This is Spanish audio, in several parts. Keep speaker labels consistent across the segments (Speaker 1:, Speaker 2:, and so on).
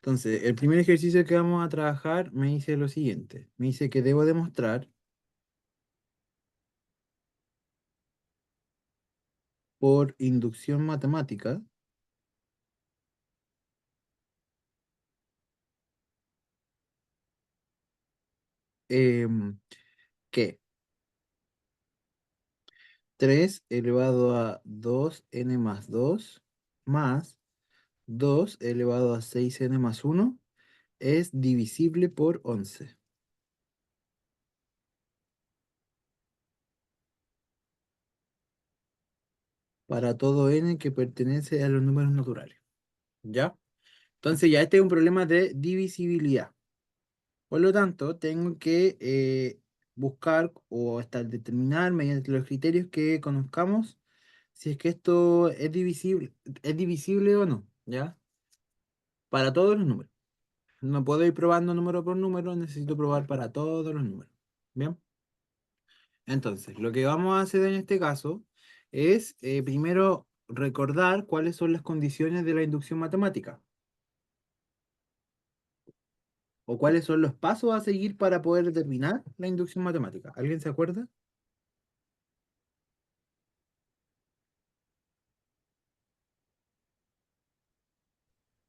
Speaker 1: Entonces, el primer ejercicio que vamos a trabajar me dice lo siguiente. Me dice que debo demostrar por inducción matemática em, que 3 elevado a 2n más 2 más 2 elevado a 6n más 1 es divisible por 11 para todo n que pertenece a los números naturales. ¿Ya? Entonces ya este es un problema de divisibilidad. Por lo tanto, tengo que buscar o hasta determinar mediante los criterios que conozcamos si es que esto es divisible o no, ¿ya? Para todos los números. No puedo ir probando número por número, necesito probar para todos los números. ¿Bien? Entonces, lo que vamos a hacer en este caso es primero recordar cuáles son las condiciones de la inducción matemática o cuáles son los pasos a seguir para poder determinar la inducción matemática. ¿Alguien se acuerda?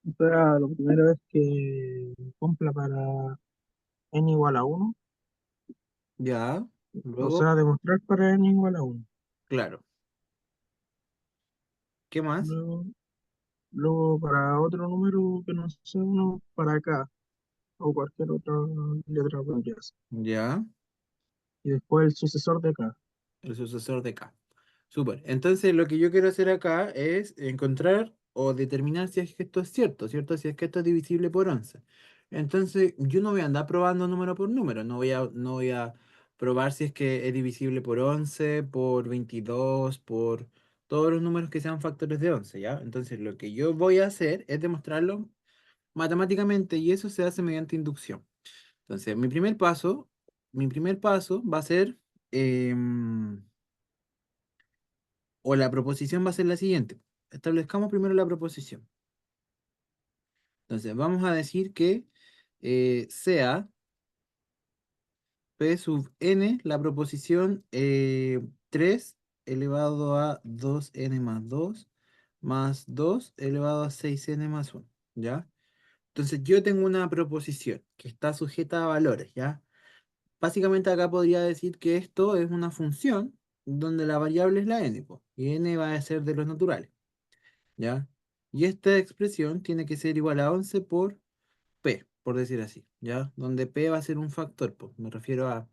Speaker 2: Entonces, lo primero es que cumpla para n igual a uno,
Speaker 1: Ya,
Speaker 2: o
Speaker 1: luego,
Speaker 2: sea, demostrar para n igual a uno.
Speaker 1: claro. ¿Qué más?
Speaker 2: Luego, luego para otro número que no sea uno, para acá, o cualquier otra letra podría ser.
Speaker 1: Ya,
Speaker 2: Y después el sucesor de acá.
Speaker 1: el sucesor de K. Súper. Entonces, lo que yo quiero hacer acá es encontrar o determinar si es que esto es cierto, ¿cierto? Si es que esto es divisible por 11. Entonces, yo no voy a andar probando número por número, no voy a probar si es que es divisible por 11, por 22, por todos los números que sean factores de 11, ¿ya? Entonces, lo que yo voy a hacer es demostrarlo matemáticamente y eso se hace mediante inducción. Entonces, mi primer paso va a ser, o la proposición va a ser la siguiente. Establezcamos primero la proposición. Entonces, vamos a decir que sea P sub n la proposición 3 elevado a 2n más 2 más 2 elevado a 6n más 1, ¿ya? Entonces, yo tengo una proposición que está sujeta a valores, ¿ya? Básicamente acá podría decir que esto es una función donde la variable es la n, po, y n va a ser de los naturales, ¿ya? Y esta expresión tiene que ser igual a 11 por p, por decir así, ¿ya? Donde p va a ser un factor, po. Me refiero a,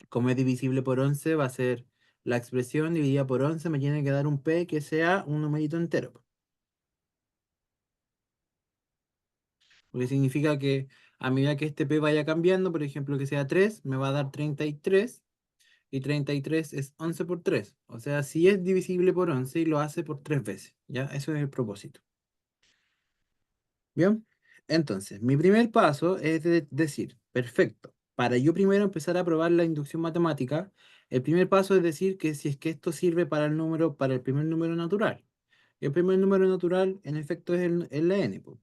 Speaker 1: como es divisible por 11, va a ser la expresión dividida por 11, me tiene que dar un p que sea un numerito entero, po. Porque significa que a medida que este p vaya cambiando, por ejemplo que sea 3 me va a dar 33. Y 33 es 11 por 3. O sea, si es divisible por 11 y lo hace por 3 veces. ¿Ya? Eso es el propósito. ¿Bien? Entonces, mi primer paso es decir, perfecto. Para yo primero empezar a probar la inducción matemática, el primer paso es decir que si es que esto sirve para el número, para el primer número natural. Y el primer número natural, en efecto, es la n, po.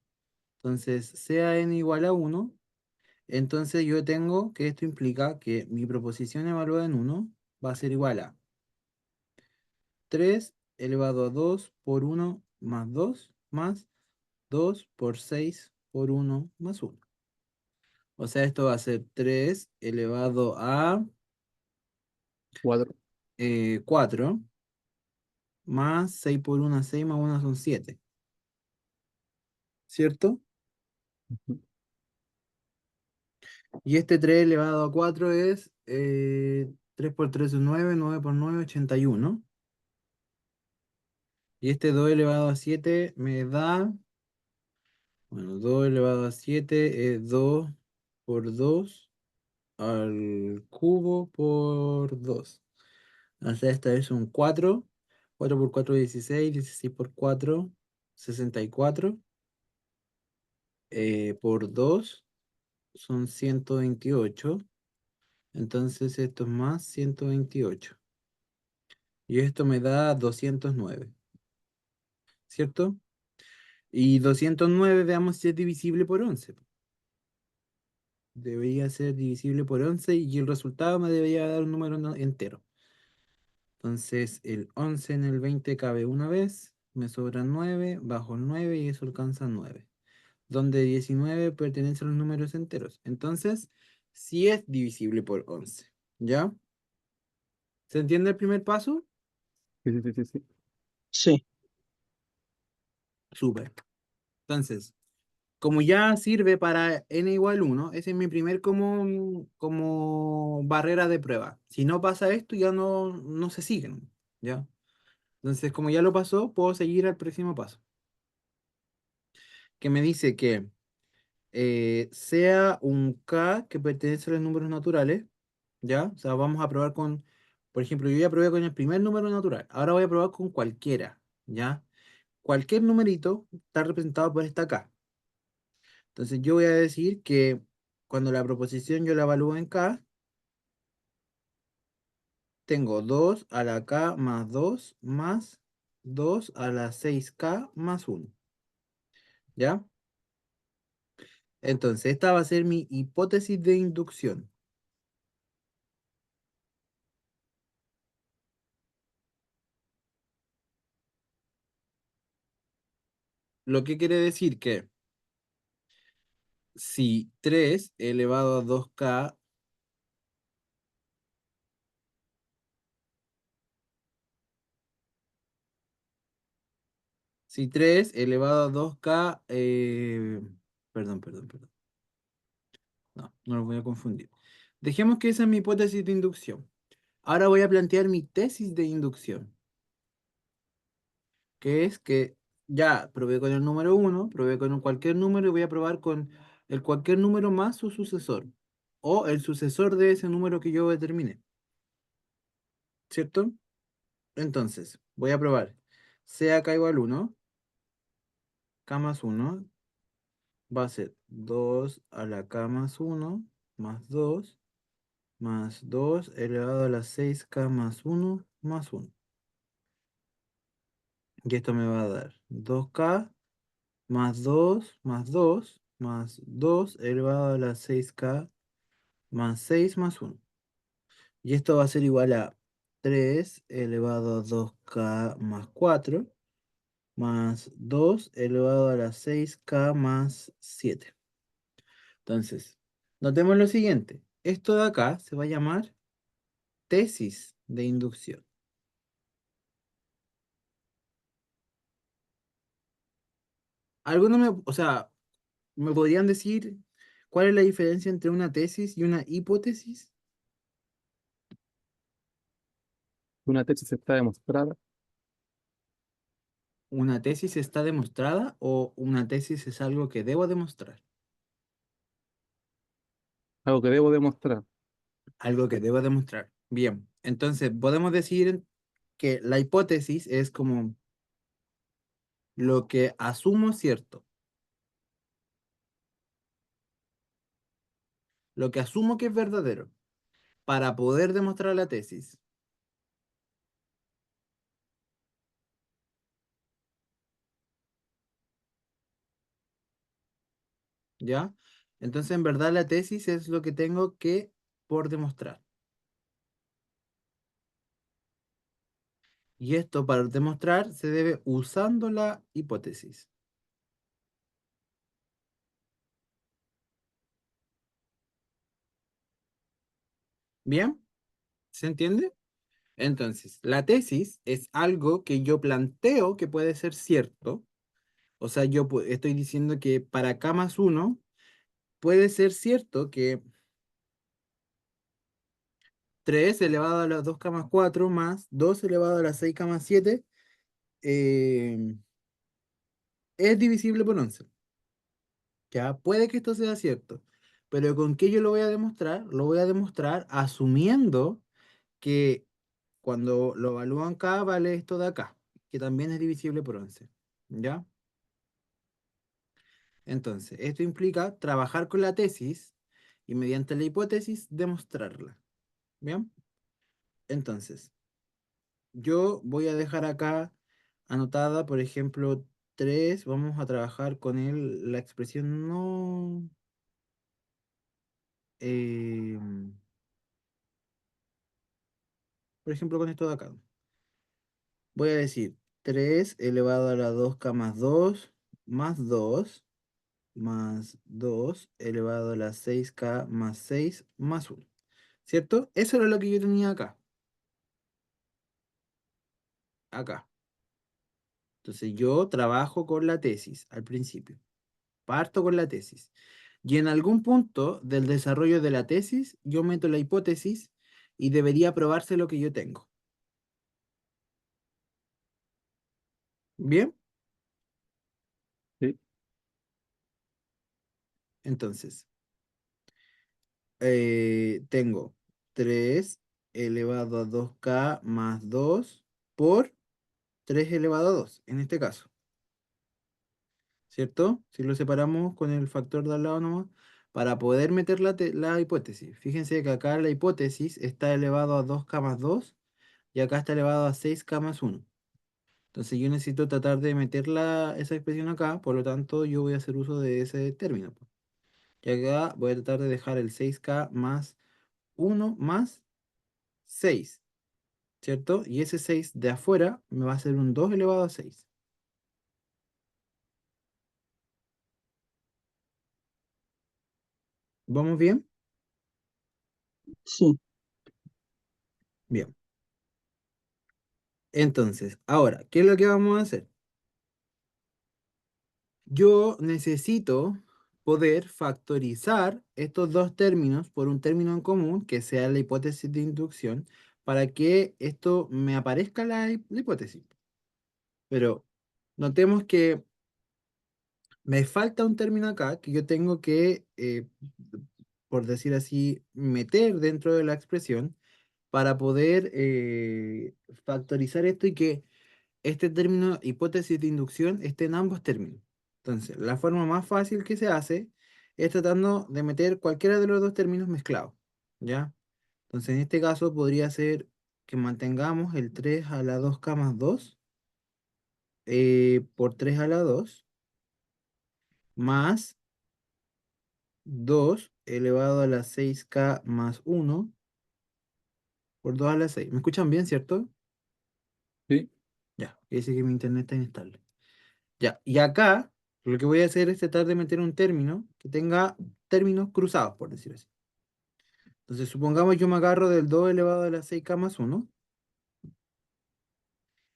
Speaker 1: Entonces, sea n igual a 1, entonces yo tengo que esto implica que mi proposición evaluada en 1 va a ser igual a 3 elevado a 2 por 1 más 2 más 2 por 6 por 1 más 1. O sea, esto va a ser 3 elevado a
Speaker 2: 4.
Speaker 1: 4 más 6 por 1, 6 más 1 son 7. ¿Cierto? Y este 3 elevado a 4 es 3 por 3 es 9, 9 por 9, 81. Y este 2 elevado a 7 me da, bueno, 2 elevado a 7 es 2 por 2 al cubo por 2. O sea, esta es un 4. 4 por 4 16. 16 por 4 64. Por 2 son 128. Entonces esto es más 128. Y esto me da 209. ¿Cierto? Y 209 veamos si es divisible por 11. Debería ser divisible por 11 y el resultado me debería dar un número entero. Entonces el 11 en el 20 cabe una vez, me sobran 9, bajo el 9 y eso alcanza 9. Donde 19 pertenece a los números enteros. Entonces, sí es divisible por 11. ¿Ya? ¿Se entiende el primer paso?
Speaker 3: Sí, sí, sí, sí, sí.
Speaker 2: Sí,
Speaker 1: Súper. Entonces, como ya sirve para n igual 1, ese es mi primer como barrera de prueba. Si no pasa esto, ya no se siguen. ¿Ya? Entonces, como ya lo pasó, puedo seguir al próximo paso. Que me dice que sea un k que pertenece a los números naturales. ¿Ya? O sea, vamos a probar con, por ejemplo, yo ya probé con el primer número natural. Ahora voy a probar con cualquiera. ¿Ya? Cualquier numerito está representado por esta k. Entonces yo voy a decir que cuando la proposición yo la evalúo en k, tengo 2 a la k más 2 más 2 a la 6k más 1. ¿Ya? Entonces esta va a ser mi hipótesis de inducción. Lo que quiere decir que si 3 elevado a 2k, si 3 elevado a 2k, perdón. No lo voy a confundir. Dejemos que esa es mi hipótesis de inducción. Ahora voy a plantear mi tesis de inducción, que es que ya probé con el número uno, probé con cualquier número y voy a probar con el cualquier número más su sucesor, o el sucesor de ese número que yo determiné, ¿cierto? Entonces, voy a probar. Sea k igual 1, k más 1 va a ser 2 a la k más 1 más 2 elevado a la 6k más 1 más 1. Y esto me va a dar 2k más 2 más 2 elevado a la 6k más 6 más 1. Y esto va a ser igual a 3 elevado a 2k más 4 más 2 elevado a la 6k más 7. Entonces, notemos lo siguiente. Esto de acá se va a llamar tesis de inducción. Algunos o sea, ¿me podrían decir cuál es la diferencia entre una tesis y una hipótesis?
Speaker 3: Una tesis está demostrada,
Speaker 1: ¿Una tesis está demostrada o una tesis es algo que debo demostrar?
Speaker 3: algo que debo demostrar.
Speaker 1: Algo que debo demostrar. Bien, entonces podemos decir que la hipótesis es como lo que asumo cierto, lo que asumo que es verdadero, para poder demostrar la tesis. ¿Ya? Entonces, en verdad, la tesis es lo que tengo que por demostrar. Y esto para demostrar se debe usando la hipótesis. ¿Bien? ¿Se entiende? Entonces, la tesis es algo que yo planteo que puede ser cierto. O sea, yo estoy diciendo que para K más 1 puede ser cierto que 3 elevado a la 2K más 4 más 2 elevado a la 6K más 7 eh, es divisible por 11. Ya puede que esto sea cierto, pero ¿con qué yo lo voy a demostrar? Lo voy a demostrar asumiendo que cuando lo evalúan K vale esto de acá, que también es divisible por 11. ¿Ya? Entonces, esto implica trabajar con la tesis y mediante la hipótesis demostrarla. ¿Bien? Entonces, yo voy a dejar acá anotada, por ejemplo, 3 vamos a trabajar con la expresión no... eh, por ejemplo, con esto de acá. Voy a decir 3 elevado a la 2k más 2 más 2 elevado a la 6k más 6 más 1. ¿Cierto? Eso era lo que yo tenía acá. Acá. Entonces yo trabajo con la tesis al principio. Parto con la tesis. Y en algún punto del desarrollo de la tesis, yo meto la hipótesis y debería probarse lo que yo tengo. ¿Bien?
Speaker 3: Sí,
Speaker 1: Entonces, tengo 3 elevado a 2k más 2 por 3 elevado a 2 en este caso. ¿Cierto? Si lo separamos con el factor de al lado nomás, para poder meter la hipótesis. Fíjense que acá la hipótesis está elevado a 2k más 2 y acá está elevado a 6k más 1. Entonces yo necesito tratar de meter esa expresión acá, por lo tanto yo voy a hacer uso de ese término, po. Y acá voy a tratar de dejar el 6k más 1 más 6, ¿cierto? Y ese 6 de afuera me va a ser un 2 elevado a 6. ¿Vamos bien?
Speaker 2: Sí,
Speaker 1: Bien. Entonces, ahora, ¿qué es lo que vamos a hacer? Yo necesito poder factorizar estos dos términos por un término en común, que sea la hipótesis de inducción, para que esto me aparezca la hipótesis. Pero notemos que me falta un término acá que yo tengo que, por decir así, meter dentro de la expresión para poder factorizar esto y que este término hipótesis de inducción esté en ambos términos. Entonces, la forma más fácil que se hace es tratando de meter cualquiera de los dos términos mezclados, ¿ya? Entonces, en este caso podría ser que mantengamos el 3 a la 2k más 2 por 3 a la 2 más 2 elevado a la 6k más 1 por 2 a la 6. ¿Me escuchan bien, cierto?
Speaker 3: sí,
Speaker 1: Ya, quiere decir que mi internet está inestable. Ya, y acá lo que voy a hacer es tratar de meter un término que tenga términos cruzados, por decirlo así. Entonces, supongamos yo me agarro del 2 elevado a la 6k más 1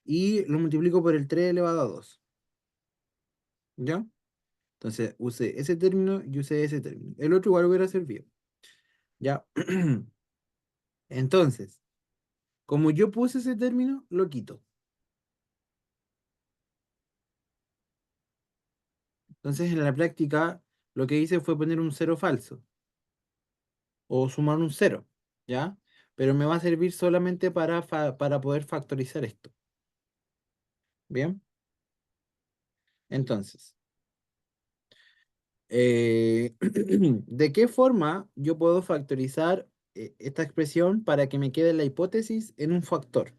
Speaker 1: y lo multiplico por el 3 elevado a 2. ¿Ya? Entonces, usé ese término y usé ese término. El otro igual hubiera servido. ¿Ya? Entonces, como yo puse ese término, lo quito. Entonces, en la práctica, lo que hice fue poner un cero falso o sumar un cero, ¿ya? Pero me va a servir solamente para poder factorizar esto. Bien, entonces, ¿de qué forma yo puedo factorizar esta expresión para que me quede la hipótesis en un factor?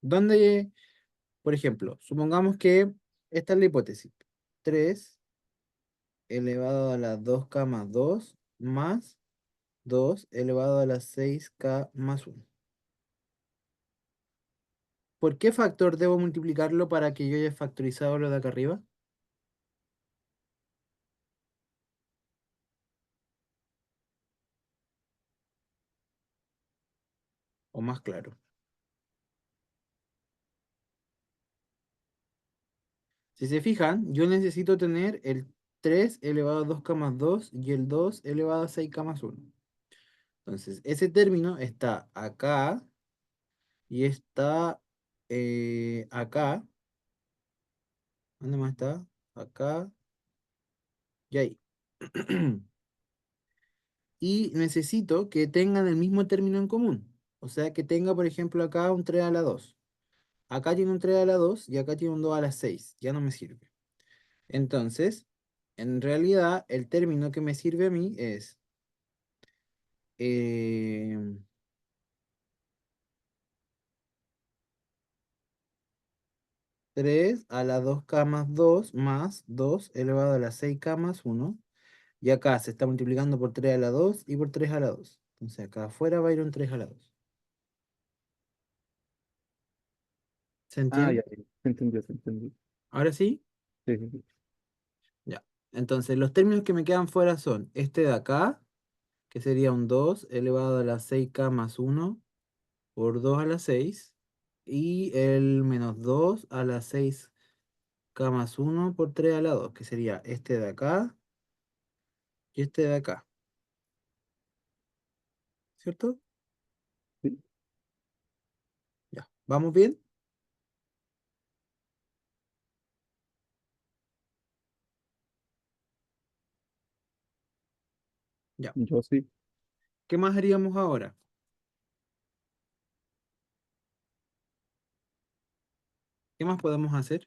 Speaker 1: Donde, por ejemplo, supongamos que esta es la hipótesis. 3 elevado a la 2k más 2 más 2 elevado a la 6k más 1. ¿Por qué factor debo multiplicarlo para que yo haya factorizado lo de acá arriba? O más claro. Si se fijan, yo necesito tener el 3 elevado a 2k más 2 y el 2 elevado a 6k más 1. Entonces, ese término está acá y está acá. ¿Dónde más está? Acá y ahí. Y necesito que tengan el mismo término en común. O sea, que tenga, por ejemplo, acá un 3 a la 2. Acá tiene un 3 a la 2 y acá tiene un 2 a la 6. Ya no me sirve. Entonces, en realidad, el término que me sirve a mí es eh, 3 a la 2k más 2 más 2 elevado a la 6k más 1. Y acá se está multiplicando por 3 a la 2 y por 3 a la 2. Entonces acá afuera va a ir un 3 a la 2. ¿Se
Speaker 3: Ah,
Speaker 1: entiende?
Speaker 3: ya, ya, se entendió, se entendió.
Speaker 1: Ahora sí,
Speaker 3: Sí, sí, sí.
Speaker 1: ya. Entonces los términos que me quedan fuera son este de acá, que sería un 2 elevado a la 6k más 1 por 2 a la 6. Y el menos 2 a la 6k más 1 por 3 a la 2, que sería este de acá y este de acá. ¿Cierto?
Speaker 3: Sí.
Speaker 1: Ya. ¿Vamos bien? Ya.
Speaker 3: Yo sí.
Speaker 1: ¿Qué más haríamos ahora? ¿Qué más podemos hacer?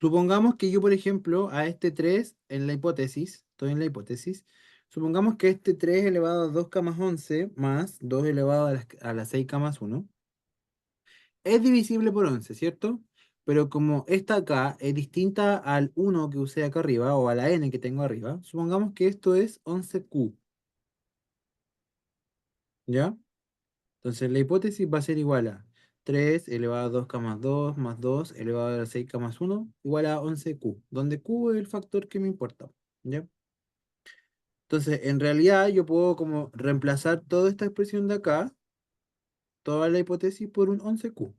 Speaker 1: Supongamos que yo, por ejemplo, a este 3 en la hipótesis, estoy en la hipótesis, supongamos que este 3 elevado a 2k más 11 más 2 elevado a la 6k más 1 es divisible por 11, ¿cierto? Pero como esta acá es distinta al 1 que usé acá arriba o a la n que tengo arriba, supongamos que esto es 11q, ¿ya? Entonces la hipótesis va a ser igual a 3 elevado a 2k más 2 elevado a la 6k más 1 igual a 11q, donde q es el factor que me importa, ¿ya? Entonces, en realidad yo puedo como reemplazar toda esta expresión de acá, toda la hipótesis por un 11q,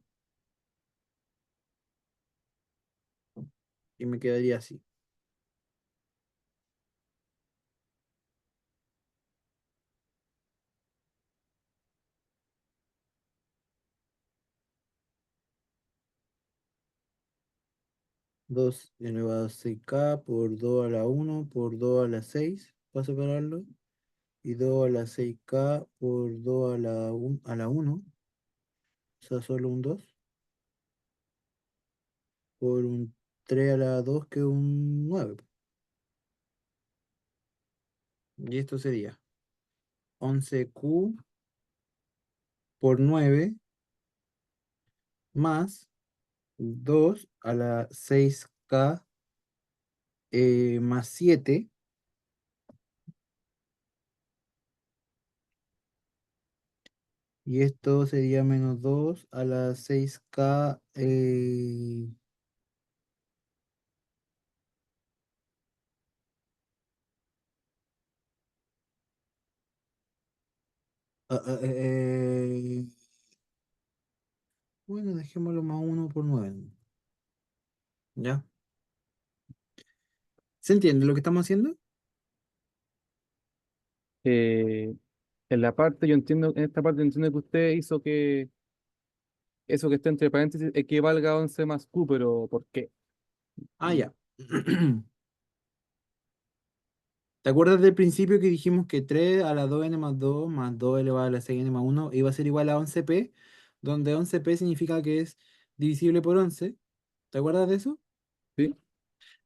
Speaker 1: y me quedaría así. 2 elevado a 6k por 2 a la 1 por 2 a la 6 para separarlo, y 2 a la 6k por 2 a la 1, o sea, solo un 2 por un 3 a la 2 que es un 9. Y esto sería 11q por 9 más 2 a la 6k más 7. Y esto sería menos 2 a la 6k. Ah, ah, bueno, dejémoslo más 1 por 9. ¿Ya? ¿Se entiende lo que estamos haciendo?
Speaker 3: Eh, en la parte, yo entiendo, en esta parte entiendo que usted hizo que eso que está entre paréntesis equivalga a 11 más Q, pero ¿por qué?
Speaker 1: Ah, ya. ¿Te acuerdas del principio que dijimos que 3 a la 2n más 2 más 2 elevado a la 6n más 1 iba a ser igual a 11p? Donde 11p significa que es divisible por 11. ¿Te acuerdas de eso?
Speaker 3: ¿Sí?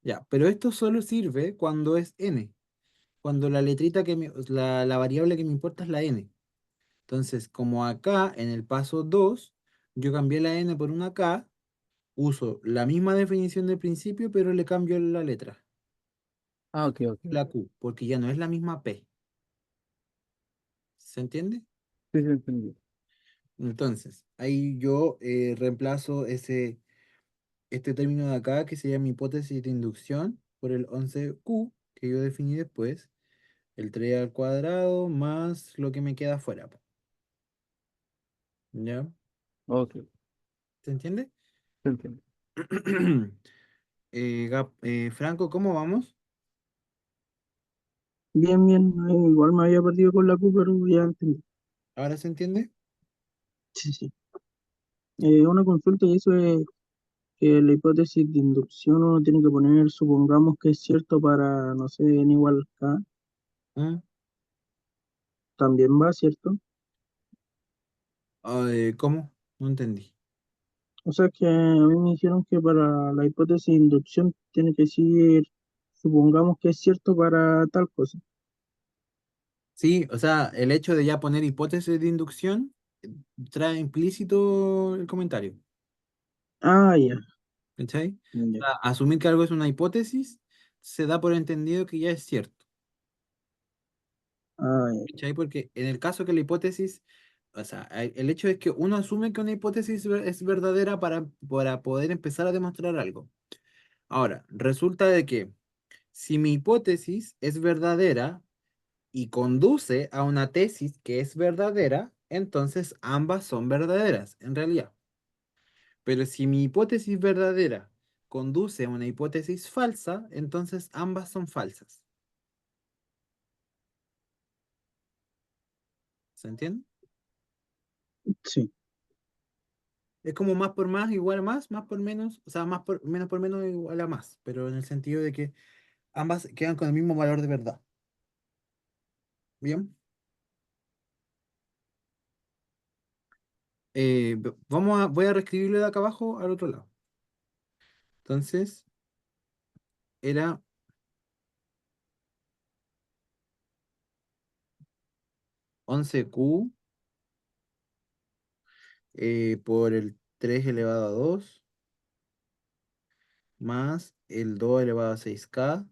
Speaker 1: Ya, pero esto solo sirve cuando es n. Cuando la letrita la variable que me importa es la n. Entonces, como acá en el paso 2 yo cambié la n por una k, uso la misma definición del principio, pero le cambio la letra,
Speaker 3: Ah, ok, ok.
Speaker 1: la q, porque ya no es la misma p. ¿Se entiende?
Speaker 3: Sí, sí, entendí.
Speaker 1: Entonces, ahí yo reemplazo este término de acá, que sería mi hipótesis de inducción, por el 11q, que yo definí después, el 3 al cuadrado más lo que me queda afuera, po. ¿Ya?
Speaker 3: Ok,
Speaker 1: ¿Se entiende?
Speaker 3: se entiende.
Speaker 1: Franco, ¿cómo vamos?
Speaker 2: Bien, bien. Igual me había perdido con la Q, pero ya entendí.
Speaker 1: ¿Ahora se entiende?
Speaker 2: Sí, sí. Una consulta y eso es que la hipótesis de inducción uno tiene que poner, supongamos que es cierto para, no sé, n igual k,
Speaker 1: ¿Mm?
Speaker 2: también va, ¿cierto?
Speaker 1: ¿Cómo? No entendí.
Speaker 2: O sea que a mí me dijeron que para la hipótesis de inducción tiene que decir supongamos que es cierto para tal cosa.
Speaker 1: Sí, o sea, el hecho de ya poner hipótesis de inducción trae implícito el comentario.
Speaker 2: Ah, ya,
Speaker 1: ¿Cachai? O
Speaker 2: ya.
Speaker 1: sea, asumir que algo es una hipótesis se da por entendido que ya es cierto.
Speaker 2: Ah, ya.
Speaker 1: ¿Cachai? Porque en el caso que la hipótesis, o sea, el hecho es que uno asume que una hipótesis es verdadera para poder empezar a demostrar algo. Ahora, resulta de que si mi hipótesis es verdadera y conduce a una tesis que es verdadera, entonces ambas son verdaderas, en realidad. Pero si mi hipótesis verdadera conduce a una hipótesis falsa, entonces ambas son falsas. ¿Se entiende?
Speaker 2: Sí,
Speaker 1: Es como más por más igual a más por menos, o sea, menos por menos igual a más, pero en el sentido de que ambas quedan con el mismo valor de verdad. Bien, voy a reescribirlo de acá abajo al otro lado. Entonces, era 11Q por el 3 elevado a 2 más el 2 elevado a 6K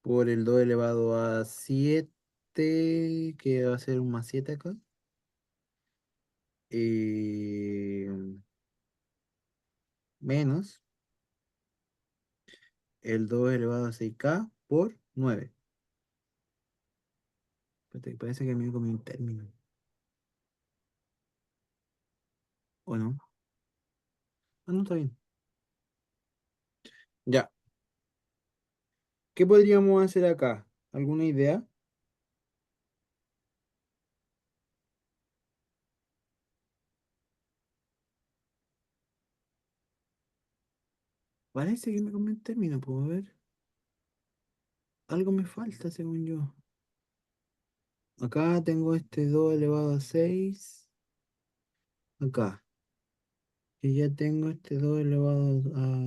Speaker 1: por el 2 elevado a 7 que va a ser un más 7 acá. eh, Menos el 2 elevado a 6K por 9. Espérate, parece que me comí un término. ¿O no? Ah, no, está bien. Ya. ¿Qué podríamos hacer acá? ¿Alguna idea? Parece que me comí un término, puedo ver. Algo me falta, según yo. Acá tengo este 2 elevado a 6. Acá. Y ya tengo este 2 elevado a...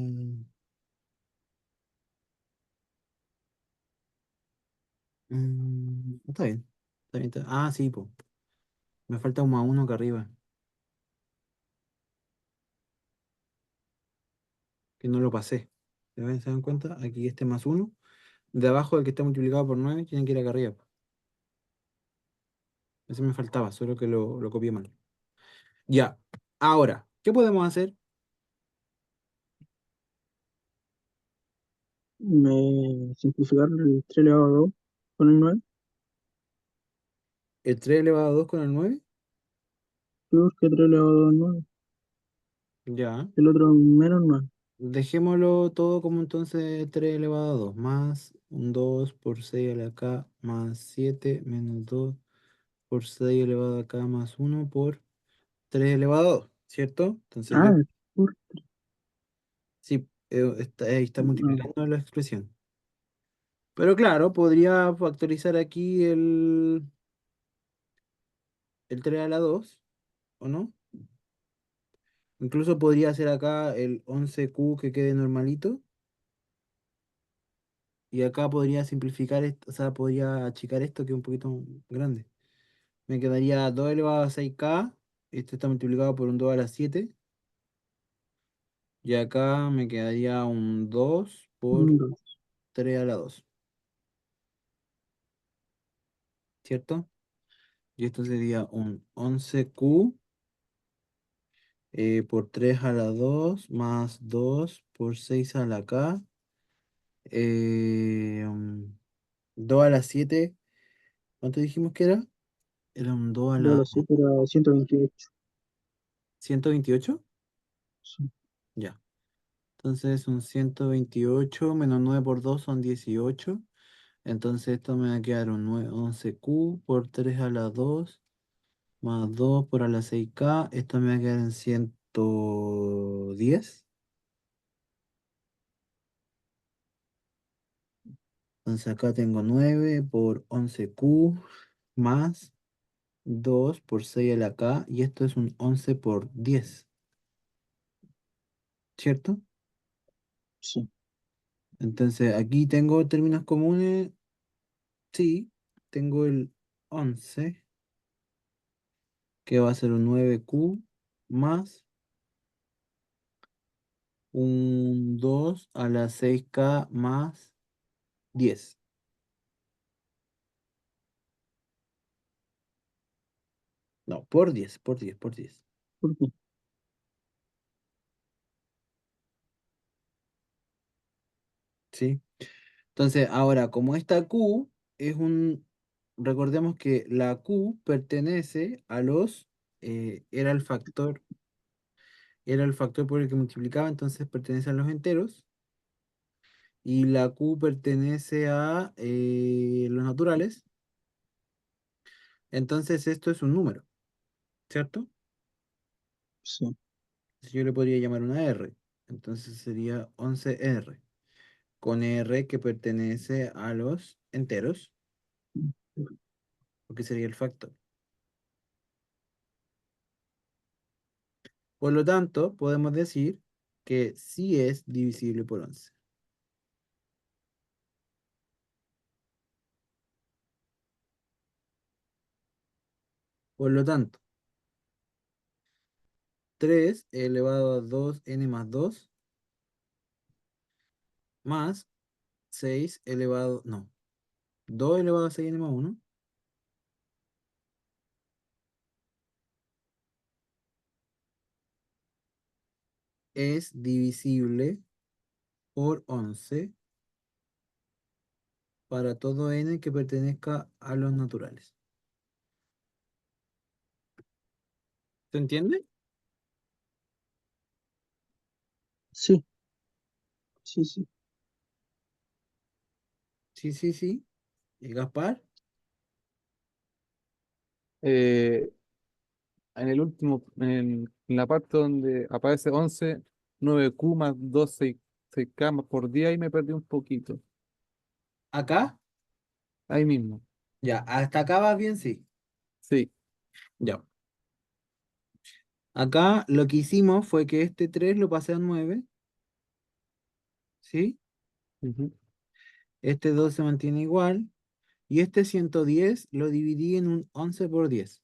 Speaker 1: está bien. Está bien, ah, sí, pues. Me falta un más uno acá arriba. Que no lo pasé. ¿Se dan cuenta? Aquí este más uno. De abajo del que está multiplicado por 9 tiene que ir acá arriba. Ese me faltaba, solo que lo copié mal. Ya. Ahora, ¿qué podemos hacer?
Speaker 2: Simplificar el 3 elevado a 2 con el 9.
Speaker 1: El 3 elevado a 2 con el 9.
Speaker 2: Peor que 3 elevado a 2 es 9.
Speaker 1: Ya.
Speaker 2: El otro menos 9.
Speaker 1: Dejémoslo todo como entonces 3 elevado a 2 más un 2 por 6 a la k más 7 menos 2 por 6 elevado a k más uno por 3 elevado a 2, ¿cierto? Entonces yo,
Speaker 2: Ah, por,
Speaker 1: sí, ahí está
Speaker 2: no,
Speaker 1: multiplicando la expresión. Pero claro, podría factorizar aquí el 3 a la 2, ¿o no? Incluso podría hacer acá el 11Q que quede normalito. Y acá podría simplificar esto, o sea, podría achicar esto que es un poquito grande. Me quedaría 2 elevado a 6K. Esto está multiplicado por un 2 a la 7. Y acá me quedaría un 2 por
Speaker 2: un 2.
Speaker 1: 3 a la 2. ¿Cierto? Y esto sería un 11Q por 3 a la 2 más 2 por 6 a la K. 2 a la 7. ¿Cuánto dijimos que era? Era un 2 a
Speaker 2: 2 a
Speaker 1: la
Speaker 2: la 7 era 128.
Speaker 1: 128.
Speaker 2: Sí.
Speaker 1: Ya. Entonces un 128 menos 9 por 2 son 18. Entonces esto me va a quedar un 11Q por 3 a la 2 más 2 por a la 6K. Esto me va a quedar en 110. Entonces acá tengo 9 por 11Q más 2 por 6 a la K. Y esto es un 11 por 10, ¿cierto?
Speaker 2: Sí.
Speaker 1: Entonces, aquí tengo términos comunes, sí, tengo el 11 que va a ser un 9Q más un 2 a la 6K más 10. No, por diez.
Speaker 2: ¿Por qué?
Speaker 1: ¿Sí? Entonces, ahora, como esta Q es recordemos que la Q pertenece a era el factor por el que multiplicaba, entonces pertenece a los enteros, y la Q pertenece a los naturales, entonces esto es un número, ¿cierto?
Speaker 2: Sí.
Speaker 1: Entonces yo le podría llamar una R, entonces sería 11R, con R que pertenece a los enteros, porque sería el factor. Por lo tanto, podemos decir que sí es divisible por 11. Por lo tanto, 3 elevado a 2n más 2 más 6 elevado, no, 2 elevado a 6n más 1 es divisible por 11 para todo n que pertenezca a los naturales. ¿Se entiende?
Speaker 2: Sí, sí, sí.
Speaker 1: Sí, sí, sí. ¿Y Gaspar?
Speaker 3: Eh, en el último, en la parte donde aparece 11 9Q más 2 6K más por día, y me perdí un poquito.
Speaker 1: ¿Acá?
Speaker 3: Ahí mismo.
Speaker 1: Ya, hasta acá va bien, sí.
Speaker 3: Sí.
Speaker 1: Ya. Acá lo que hicimos fue que este 3 lo pasé a 9, ¿sí?
Speaker 3: Ujú.
Speaker 1: Este 2 se mantiene igual. Y este 110 lo dividí en un 11 por 10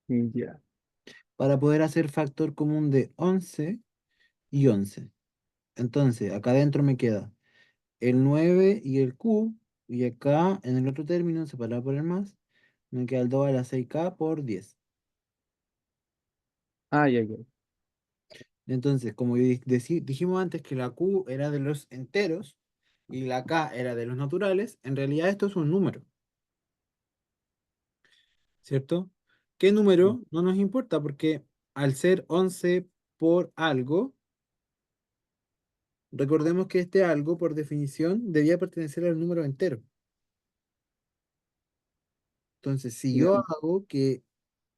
Speaker 3: Ya.
Speaker 1: para poder hacer factor común de 11 y 11. Entonces, acá adentro me queda el 9 y el Q, y acá en el otro término, separado por el más, me queda el 2 a la 6K por 10.
Speaker 3: Ah, ya, ya.
Speaker 1: Entonces, como dijimos antes que la Q era de los enteros y la K era de los naturales, en realidad esto es un número, ¿cierto? ¿Qué número? No nos importa porque al ser 11 por algo, recordemos que este algo, por definición, debía pertenecer al número entero. Entonces, si
Speaker 3: Ya.
Speaker 1: yo hago que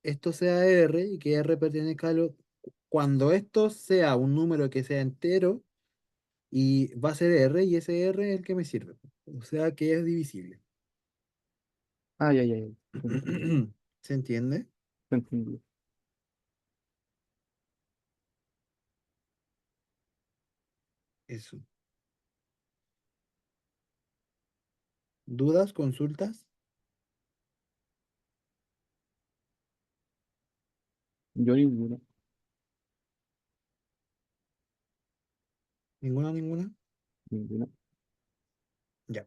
Speaker 1: esto sea R y que R pertenezca a cuando esto sea un número que sea entero, y va a ser R, y ese R es el que me sirve. O sea que es divisible.
Speaker 3: Ah, ya, ya, ya. Te entendí.
Speaker 1: ¿Se entiende?
Speaker 3: Te entendí.
Speaker 1: Eso. ¿Dudas? ¿Consultas?
Speaker 3: Yo ninguno.
Speaker 1: ¿Ninguna, ninguna?
Speaker 3: Ninguno.
Speaker 1: Ya.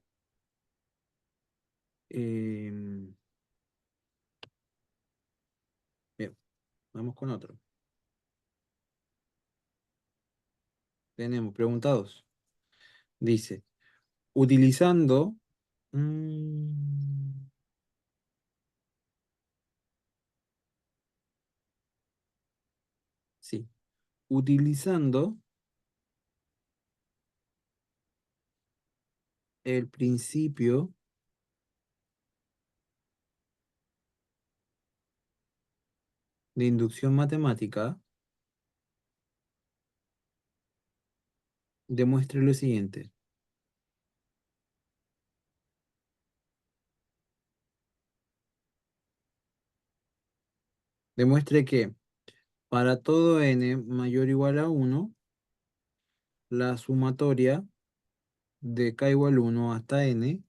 Speaker 1: Em, Bien, vamos con otro. Tenemos preguntados. Dice, utilizando... mm, sí. Utilizando el principio de inducción matemática, demuestre lo siguiente. Demuestre que para todo n mayor o igual a 1, la sumatoria de k igual 1 hasta n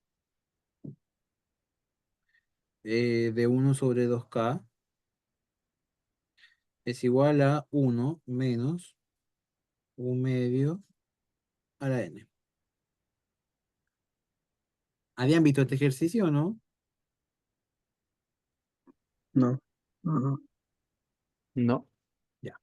Speaker 1: de 1/2k es igual a 1 menos 1/2 a la n. ¿Habían visto este ejercicio o no?
Speaker 2: No. Ajá.
Speaker 3: No.
Speaker 1: Ya.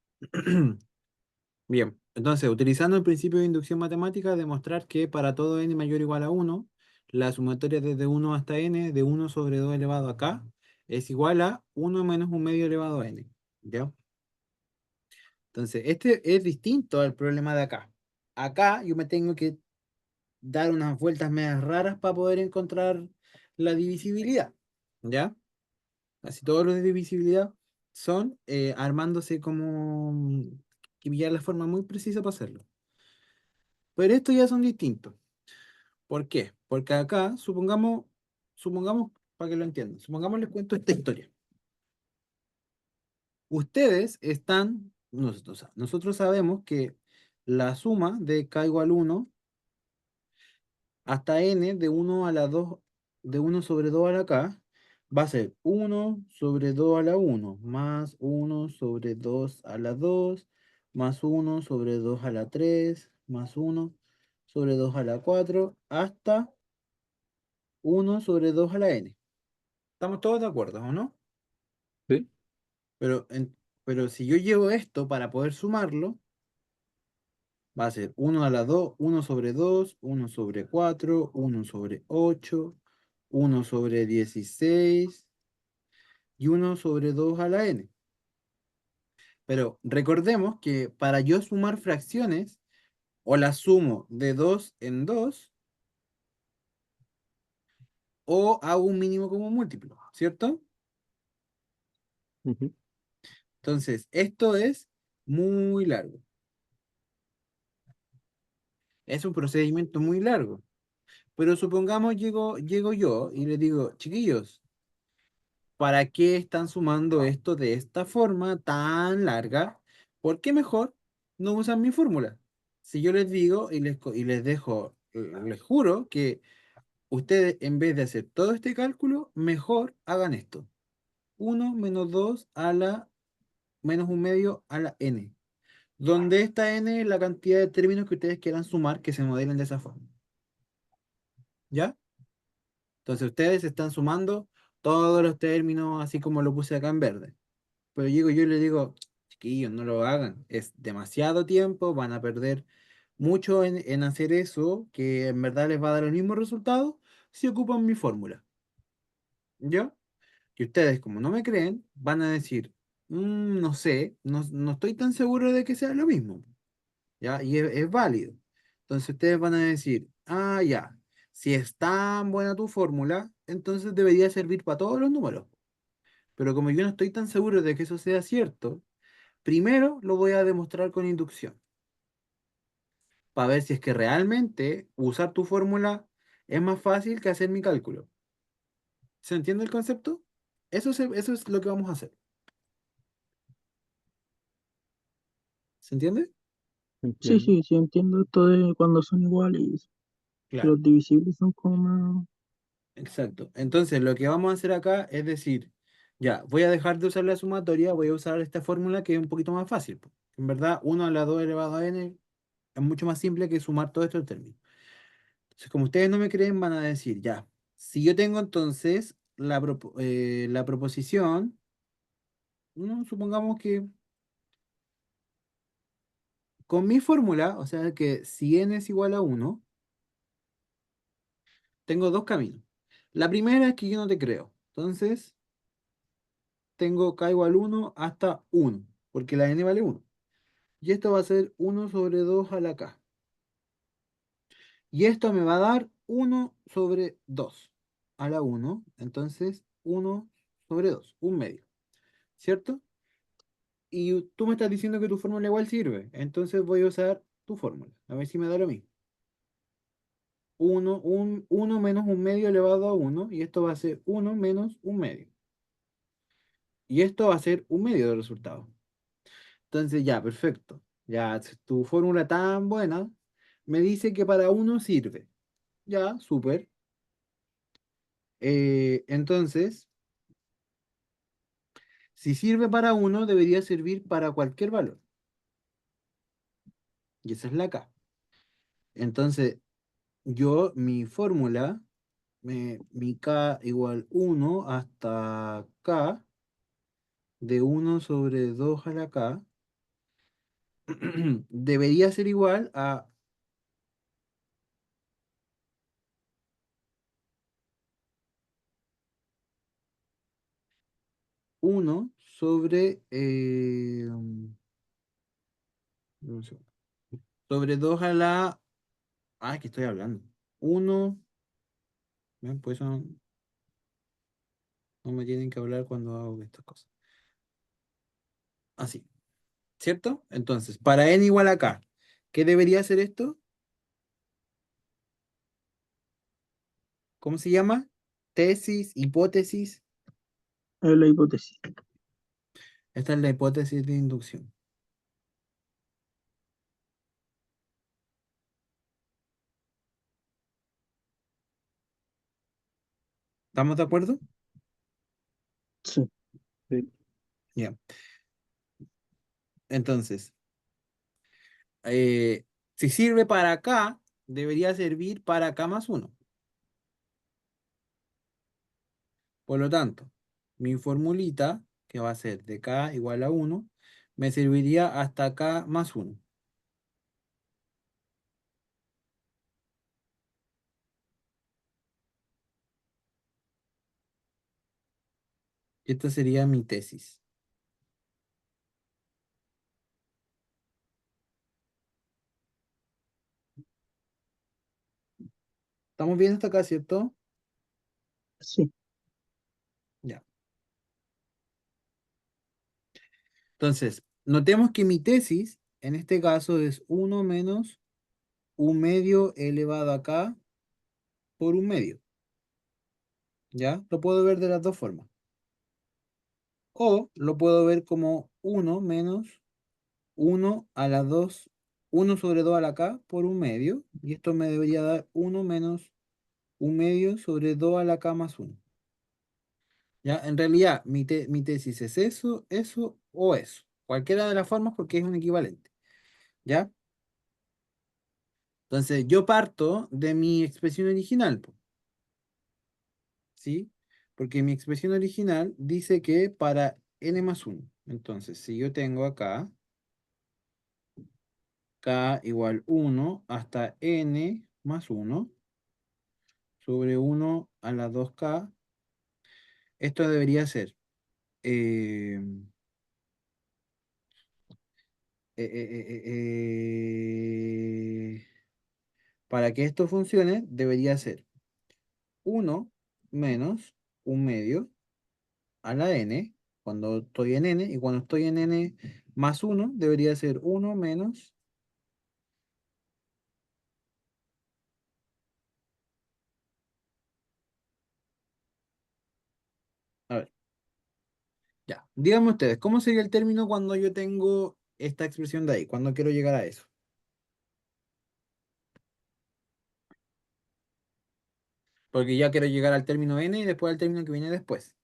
Speaker 1: Bien, entonces, utilizando el principio de inducción matemática, demostrar que para todo n mayor o igual a 1, la sumatoria desde 1 hasta n de 1/2 elevado a k es igual a 1 menos 1/2 elevado a n. ¿Ya? Entonces, este es distinto al problema de acá. Acá yo me tengo que dar unas vueltas medias raras para poder encontrar la divisibilidad. ¿Ya? Así todos los de divisibilidad son armándose como que pillar la forma muy precisa para hacerlo. Pero estos ya son distintos. ¿Por qué? Porque acá, supongamos, para que lo entiendan, supongamos les cuento esta historia. Ustedes están, nosotros sabemos que la suma de k igual 1 hasta n de 1 a la 2 de 1/2 a la k, va a ser 1/2 a la 1 más 1/2 a la 2 más 1/2 a la 3 más 1/2 a la 4 hasta 1/2 a la n. ¿Estamos todos de acuerdo, o no?
Speaker 3: ¿Sí?
Speaker 1: Pero, pero si yo llevo esto para poder sumarlo, va a ser 1 a la 2, 1/2, 1/4, 1/8, 1/16 y 1/2 a la n. Pero recordemos que para yo sumar fracciones, o las sumo de 2 en 2, o hago un mínimo como múltiplo, ¿cierto?
Speaker 3: Ujú.
Speaker 1: Entonces, esto es muy largo. Es un procedimiento muy largo. Pero supongamos llego yo y les digo, chiquillos, ¿para qué están sumando esto de esta forma tan larga? ¿Por qué mejor no usan mi fórmula? Si yo les digo y les dejo, les juro que ustedes en vez de hacer todo este cálculo, mejor hagan esto. 1 menos 2 a la menos 1/2 a la n. Donde esta n es la cantidad de términos que ustedes quieran sumar que se modelen de esa forma. ¿Ya? Entonces ustedes están sumando todos los términos, así como lo puse acá en verde. Pero yo les digo, chiquillos, no lo hagan. Es demasiado tiempo, van a perder mucho en hacer eso, que en verdad les va a dar el mismo resultado si ocupan mi fórmula. ¿Ya? Y ustedes, como no me creen, van a decir, no sé, no estoy tan seguro de que sea lo mismo. ¿Ya? Y es válido. Entonces ustedes van a decir, ya, si es tan buena tu fórmula, entonces debería servir para todos los números. Pero como yo no estoy tan seguro de que eso sea cierto, primero lo voy a demostrar con inducción, para ver si es que realmente usar tu fórmula es más fácil que hacer mi cálculo. ¿Se entiende el concepto? Eso es lo que vamos a hacer. ¿Se entiende?
Speaker 2: Sí,
Speaker 3: Entiendo.
Speaker 2: sí, sí, entiendo esto de cuando son iguales, que
Speaker 1: Claro,
Speaker 2: los divisibles son como más...
Speaker 1: exacto. Entonces, lo que vamos a hacer acá es decir, ya, voy a dejar de usar la sumatoria, voy a usar esta fórmula que es un poquito más fácil, po. En verdad, 1 a la 2 elevado a n es mucho más simple que sumar todos estos términos. Entonces, como ustedes no me creen, van a decir, ya, si yo tengo entonces la proposición, ¿no? Supongamos que con mi fórmula, o sea que si n es igual a 1, tengo dos caminos. La primera es que yo no te creo. Entonces, tengo k igual 1 hasta 1, porque la n vale 1. Y esto va a ser 1/2 a la k. Y esto me va a dar 1/2 a la 1. Entonces, 1/2, un medio. ¿Cierto? Y tú me estás diciendo que tu fórmula igual sirve. Entonces voy a usar tu fórmula. A ver si me da lo mismo. 1 menos un medio elevado a 1. Y esto va a ser 1 menos un medio. Y esto va a ser un medio de resultado. Entonces ya, perfecto. Ya, tu fórmula tan buena. me dice que para uno sirve. Ya, súper. Entonces, si sirve para uno, debería servir para cualquier valor. Y esa es la K. Entonces, mi fórmula, mi K igual 1 hasta K, de 1/2 a la K, debería ser igual a 1 un segundo, sobre 2 a la... Ah, ¿qué estoy hablando? 1, ¿ven? Pues eso no me tienen que hablar cuando hago estas cosas. Así, ¿cierto? Entonces, para n igual a k, ¿qué debería ser esto? ¿Cómo se llama? Tesis, hipótesis.
Speaker 2: Es la hipótesis.
Speaker 1: Esta es la hipótesis de inducción. ¿Estamos de acuerdo?
Speaker 2: Sí,
Speaker 3: Sí.
Speaker 1: Ya. Entonces, eh, si sirve para k, debería servir para k más 1. Por lo tanto, mi formulita, que va a ser de k igual a 1, me serviría hasta k más 1. Esta sería mi tesis. ¿Estamos bien hasta acá, cierto?
Speaker 2: sí.
Speaker 1: Ya. Entonces, notemos que mi tesis, en este caso, es 1 menos 1/2 elevado a k por 1/2. ¿Ya? Lo puedo ver de las dos formas. O lo puedo ver como 1 menos 1 a la 2, 1/2 a la k por 1/2. Y esto me debería dar 1 menos 1/2 sobre 2 a la k más 1. ¿Ya? En realidad, mi tesis es eso o eso. Cualquiera de las formas porque es un equivalente. ¿Ya? Entonces, yo parto de mi expresión original, po, ¿sí? Porque mi expresión original dice que para n más 1. Entonces, si yo tengo acá k igual 1 hasta n más 1 sobre 1 a la 2k, esto debería ser, eh, eh, eh, eh, eh, para que esto funcione, debería ser 1 menos 1/2 a la n, cuando estoy en n, y cuando estoy en n más 1, debería ser 1 menos, a ver, ya, díganme ustedes, ¿cómo sería el término cuando yo tengo esta expresión de ahí, cuando quiero llegar a eso? Porque ya quiero llegar al término n y después al término que viene después.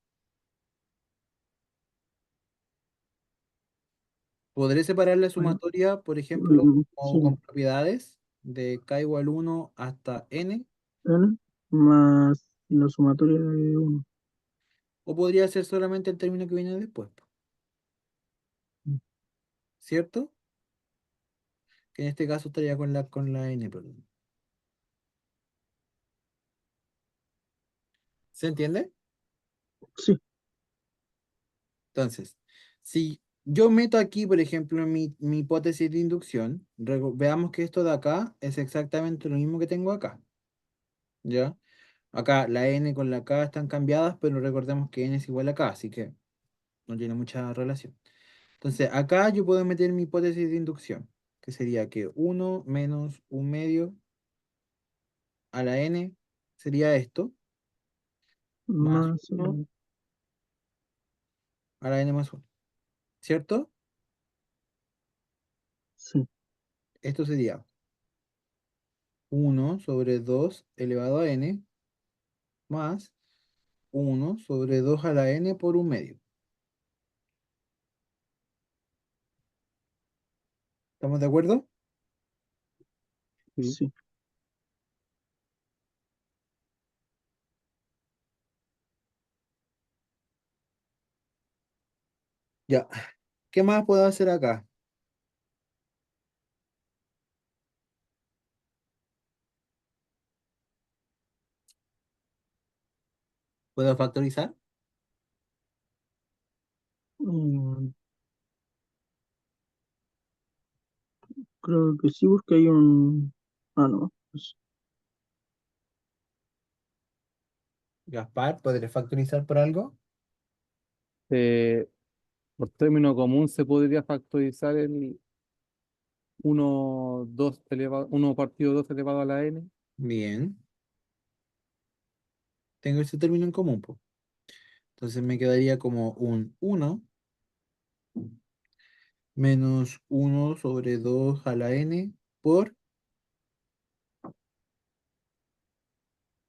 Speaker 1: ¿Podré separar la
Speaker 2: Bueno,
Speaker 1: sumatoria, por ejemplo,
Speaker 2: sí.
Speaker 1: o con propiedades de k igual 1 hasta n?
Speaker 2: N más la sumatoria de 1.
Speaker 1: ¿O podría ser solamente el término que viene después, po? ¿Cierto? Que en este caso estaría con la n, perdón. ¿Se entiende?
Speaker 2: Sí,
Speaker 1: Entonces, si yo meto aquí, por ejemplo, mi hipótesis de inducción, veamos que esto de acá es exactamente lo mismo que tengo acá, ¿ya? Acá la n con la k están cambiadas, pero recordemos que n es igual a k, así que no tiene mucha relación. Entonces, acá yo puedo meter mi hipótesis de inducción, que sería que 1 menos 1/2 a la n sería esto, más
Speaker 2: más
Speaker 1: 1 a la n más 1, ¿cierto?
Speaker 2: sí.
Speaker 1: Esto sería uno sobre 2 elevado a n más uno sobre 2 a la n por un medio. ¿Estamos de acuerdo?
Speaker 3: Sí.
Speaker 2: Sí.
Speaker 1: Ya. ¿Qué más puedo hacer acá? ¿Puedo factorizar?
Speaker 2: Mm, creo que sí, porque hay un... Ah, no.
Speaker 1: Gaspar, ¿podré factorizar por algo?
Speaker 3: Eh, por término común se podría factorizar el uno partido 2 elevado a la n.
Speaker 1: Bien. Tengo ese término en común, po. Entonces me quedaría como un uno menos uno sobre 2 a la n por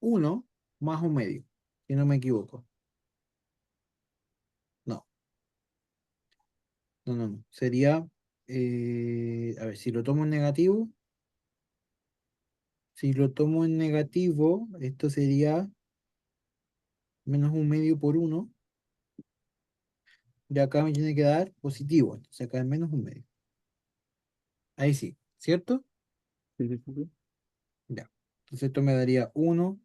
Speaker 1: uno más un medio, si no me equivoco. No, no. Sería, a ver, si lo tomo en negativo, esto sería menos un medio por uno, de acá me tiene que dar positivo, entonces acá es menos un medio. Ahí sí, ¿cierto?
Speaker 3: Sí, sí, sí, sí.
Speaker 1: Ya. Entonces esto me daría uno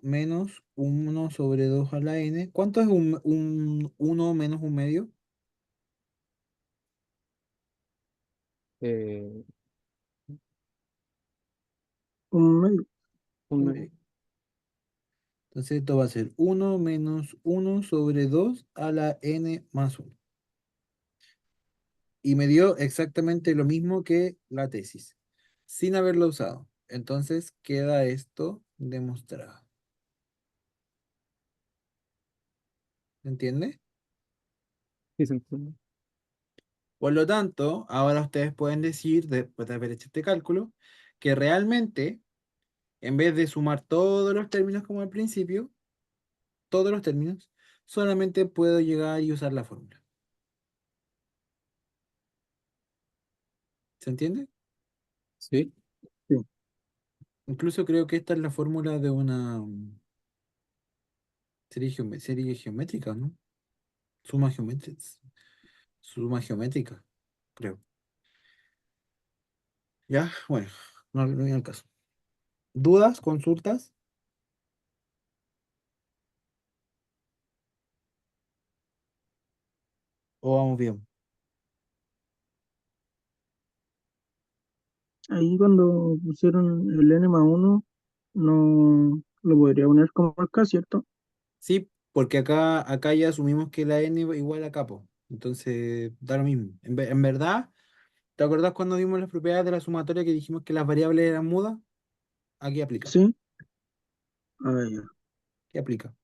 Speaker 1: menos uno sobre 2 a la n. ¿Cuánto es un 1 menos un medio?
Speaker 3: Eh,
Speaker 2: Un medio.
Speaker 3: un
Speaker 1: Un
Speaker 3: medio.
Speaker 1: medio. Entonces esto va a ser uno menos uno sobre 2 a la n más uno. Y me dio exactamente lo mismo que la tesis, sin haberlo usado. Entonces queda esto demostrado. ¿Entiende?
Speaker 3: Sí, se entiende.
Speaker 1: Por lo tanto, ahora ustedes pueden decir, después de haber hecho este cálculo, que realmente, en vez de sumar todos los términos como al principio, todos los términos, solamente puedo llegar y usar la fórmula. ¿Se entiende?
Speaker 3: Sí,
Speaker 2: Sí.
Speaker 1: Incluso creo que esta es la fórmula de una serie geométrica, ¿no? Suma geométrica. Suma geométrica, creo. Ya, bueno, no viene al caso. ¿Dudas? ¿Consultas? ¿O vamos bien?
Speaker 2: Ahí cuando pusieron el n más uno, no lo podría poner como acá, ¿cierto?
Speaker 1: Sí, porque acá ya asumimos que la n igual a capo. Entonces, da lo mismo. En verdad, ¿te acordás cuando vimos las propiedades de la sumatoria que dijimos que las variables eran mudas? Aquí aplica.
Speaker 2: Sí. Ah, ya.
Speaker 1: Aquí aplica.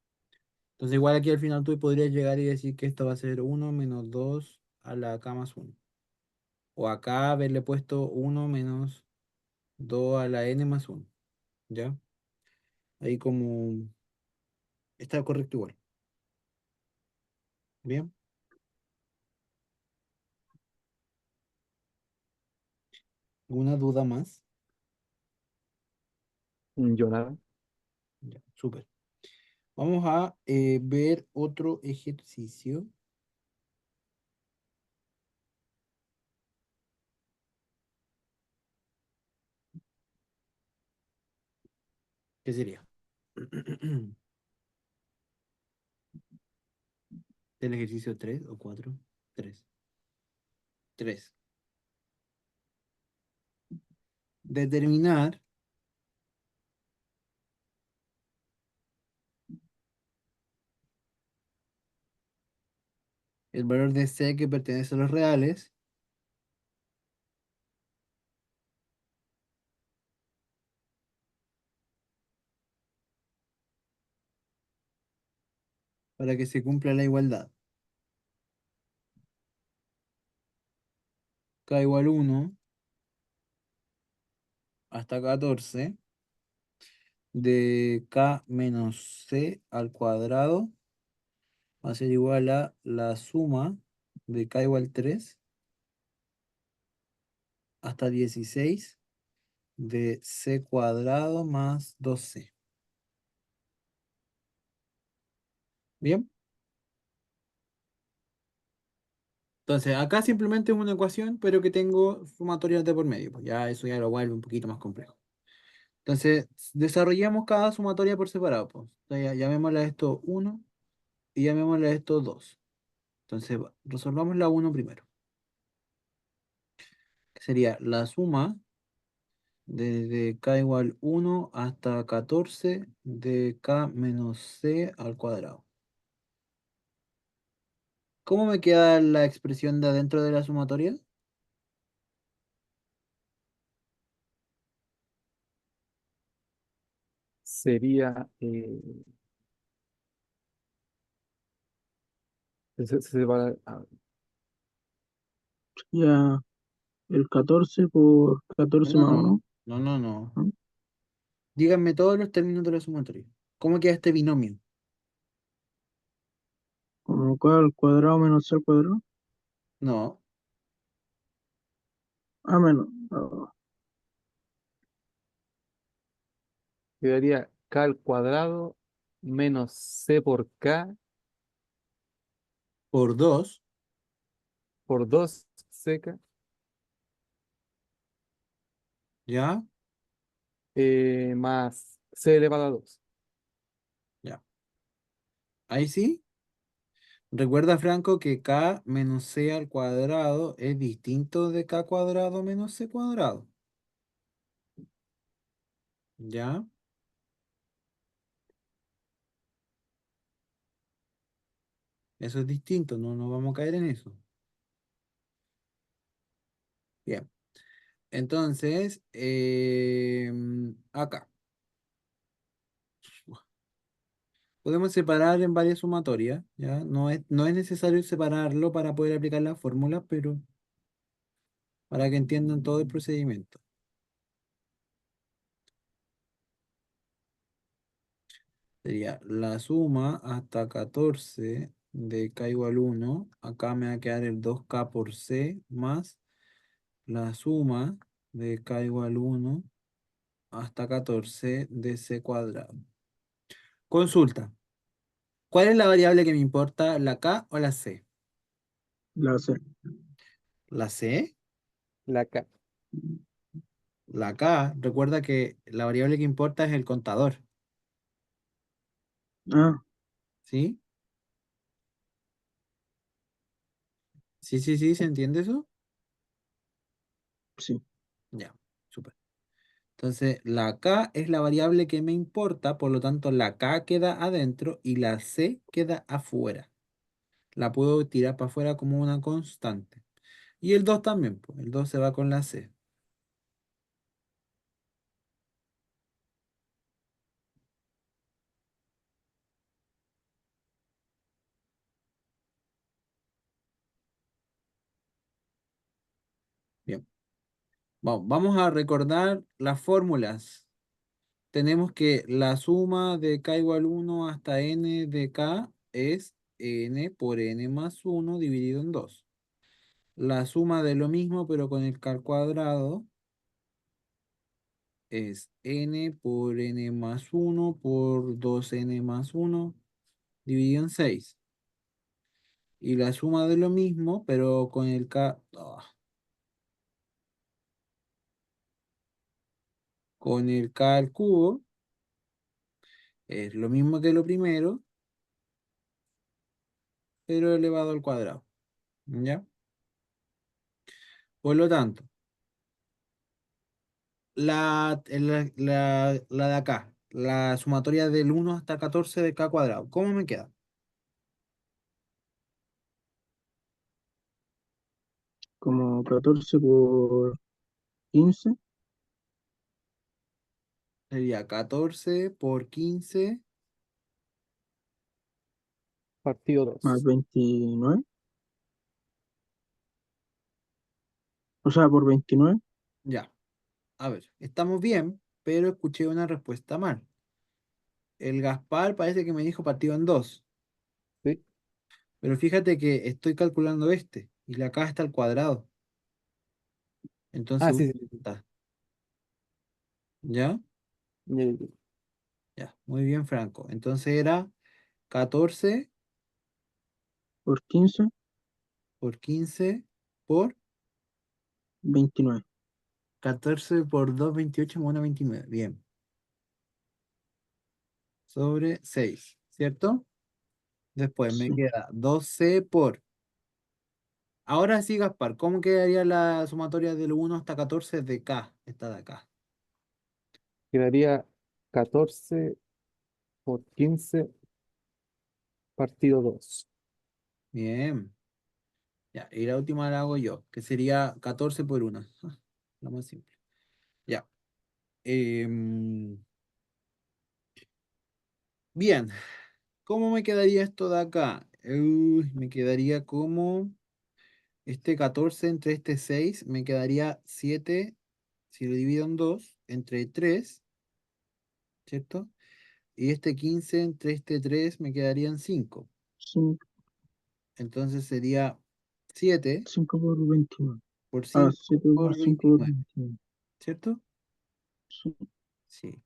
Speaker 1: Entonces, igual aquí al final tú podrías llegar y decir que esto va a ser uno menos 2 a la k más uno. O acá haberle puesto uno menos 2 a la n más uno. ¿Ya? Ahí como está correcto igual. Bien. ¿Alguna duda más?
Speaker 3: yo nada.
Speaker 1: Ya, súper. Vamos a ver otro ejercicio. ¿Qué sería? ¿Del ejercicio 3 o 4? 3. 3. Determinar el valor de C que pertenece a los reales para que se cumpla la igualdad. k igual 1 hasta 14 de k menos c al cuadrado va a ser igual a la suma de k igual 3 hasta 16 de c cuadrado más 2c. ¿Bien? Entonces, acá simplemente es una ecuación, pero que tengo sumatorias de por medio. Pues ya eso ya lo vuelve un poquito más complejo. Entonces, desarrollamos cada sumatoria por separado. Pues. Entonces, llamémosle a esto 1 y llamémosle a esto 2. Entonces, resolvamos la 1 primero. Que sería la suma desde k igual 1 hasta 14 de k menos c al cuadrado. ¿Cómo me queda la expresión de adentro de la sumatoria?
Speaker 3: Sería, se separa,
Speaker 2: Ya el 14 por
Speaker 1: No,
Speaker 2: 14
Speaker 1: no,
Speaker 2: más
Speaker 1: no.
Speaker 2: 1,
Speaker 1: No, no, no.
Speaker 2: ¿no?
Speaker 1: Díganme todos los términos de la sumatoria. ¿Cómo queda este binomio?
Speaker 2: Como k al cuadrado menos c al cuadrado.
Speaker 1: No,
Speaker 2: Ah, menos.
Speaker 3: quedaría k al cuadrado menos c por k
Speaker 1: por 2,
Speaker 3: por 2 seca,
Speaker 1: ¿ya?
Speaker 3: más c elevado a 2.
Speaker 1: Ya. Ahí sí. Recuerda, Franco, que k menos c al cuadrado es distinto de k cuadrado menos c cuadrado. ¿Ya? Eso es distinto, no nos vamos a caer en eso. Bien. Entonces, acá. Podemos separar en varias sumatorias, ¿ya? No es necesario separarlo para poder aplicar la fórmula, pero para que entiendan todo el procedimiento. Sería la suma hasta 14 de k igual 1. Acá me va a quedar el 2k por c más la suma de k igual 1 hasta 14 de c cuadrado. Consulta. ¿Cuál es la variable que me importa, la k o la c?
Speaker 2: La C.
Speaker 1: ¿La c?
Speaker 3: La k.
Speaker 1: La k. Recuerda que la variable que importa es el contador.
Speaker 2: Ah,
Speaker 1: ¿Sí? Sí, sí, sí, ¿se entiende eso?
Speaker 2: sí.
Speaker 1: Ya, súper. Entonces, la K es la variable que me importa, por lo tanto, la K queda adentro y la C queda afuera. La puedo tirar para afuera como una constante. Y el 2 también, pues, el 2 se va con la C. Bien, vamos a recordar las fórmulas. Tenemos que la suma de K igual 1 hasta N de K es N por N más 1 dividido en 2. La suma de lo mismo, pero con el K al cuadrado, es n por n más 1 por 2n más 1 dividido en 6. Y la suma de lo mismo, pero con el k, con el k al cubo, es lo mismo que lo primero, pero elevado al cuadrado. ¿Ya? Por lo tanto, la de acá, la sumatoria del 1 hasta 14 de k cuadrado, ¿cómo me queda?
Speaker 2: Como 14 por 15
Speaker 1: Sería 14 por 15
Speaker 3: Partido
Speaker 2: más
Speaker 3: 2.
Speaker 2: 29. O sea, por 29.
Speaker 1: Ya, a ver, estamos bien, pero escuché una respuesta mal. El Gaspar parece que me dijo partido en dos,
Speaker 3: ¿Sí?
Speaker 1: pero fíjate que estoy calculando este y la acá está al cuadrado.
Speaker 3: Ah,
Speaker 1: Entonces,
Speaker 3: sí, sí, sí.
Speaker 1: está. ¿Ya?
Speaker 3: Ya, ya, ya.
Speaker 1: Ya, muy bien, Franco. Entonces era 14
Speaker 2: Por 15,
Speaker 1: por 15 por
Speaker 2: 29.
Speaker 1: 14 por 2 28 más 1, 29. Bien. Sobre 6, ¿cierto? Después me
Speaker 2: Sí.
Speaker 1: queda 12 por. Ahora sí, Gaspar, ¿cómo quedaría la sumatoria del 1 hasta 14 de K? Esta de acá.
Speaker 3: Quedaría 14 por 15 partido 2.
Speaker 1: Bien. Ya, y la última la hago yo, que sería 14 por 1. Lo más simple. Ya. Em, bien. ¿Cómo me quedaría esto de acá? Uy, me quedaría como este 14 entre este 6 me quedaría 7 si lo divido en 2 entre 3, ¿cierto? Y este 15 entre este 3 me quedarían 5.
Speaker 2: 5,
Speaker 1: Entonces sería 7
Speaker 2: por 29.
Speaker 1: por
Speaker 2: Ah,
Speaker 1: 5
Speaker 2: 7 por
Speaker 1: por
Speaker 2: 5 por
Speaker 1: 29,
Speaker 2: 29.
Speaker 1: ¿cierto?
Speaker 2: Sí.
Speaker 1: Sí.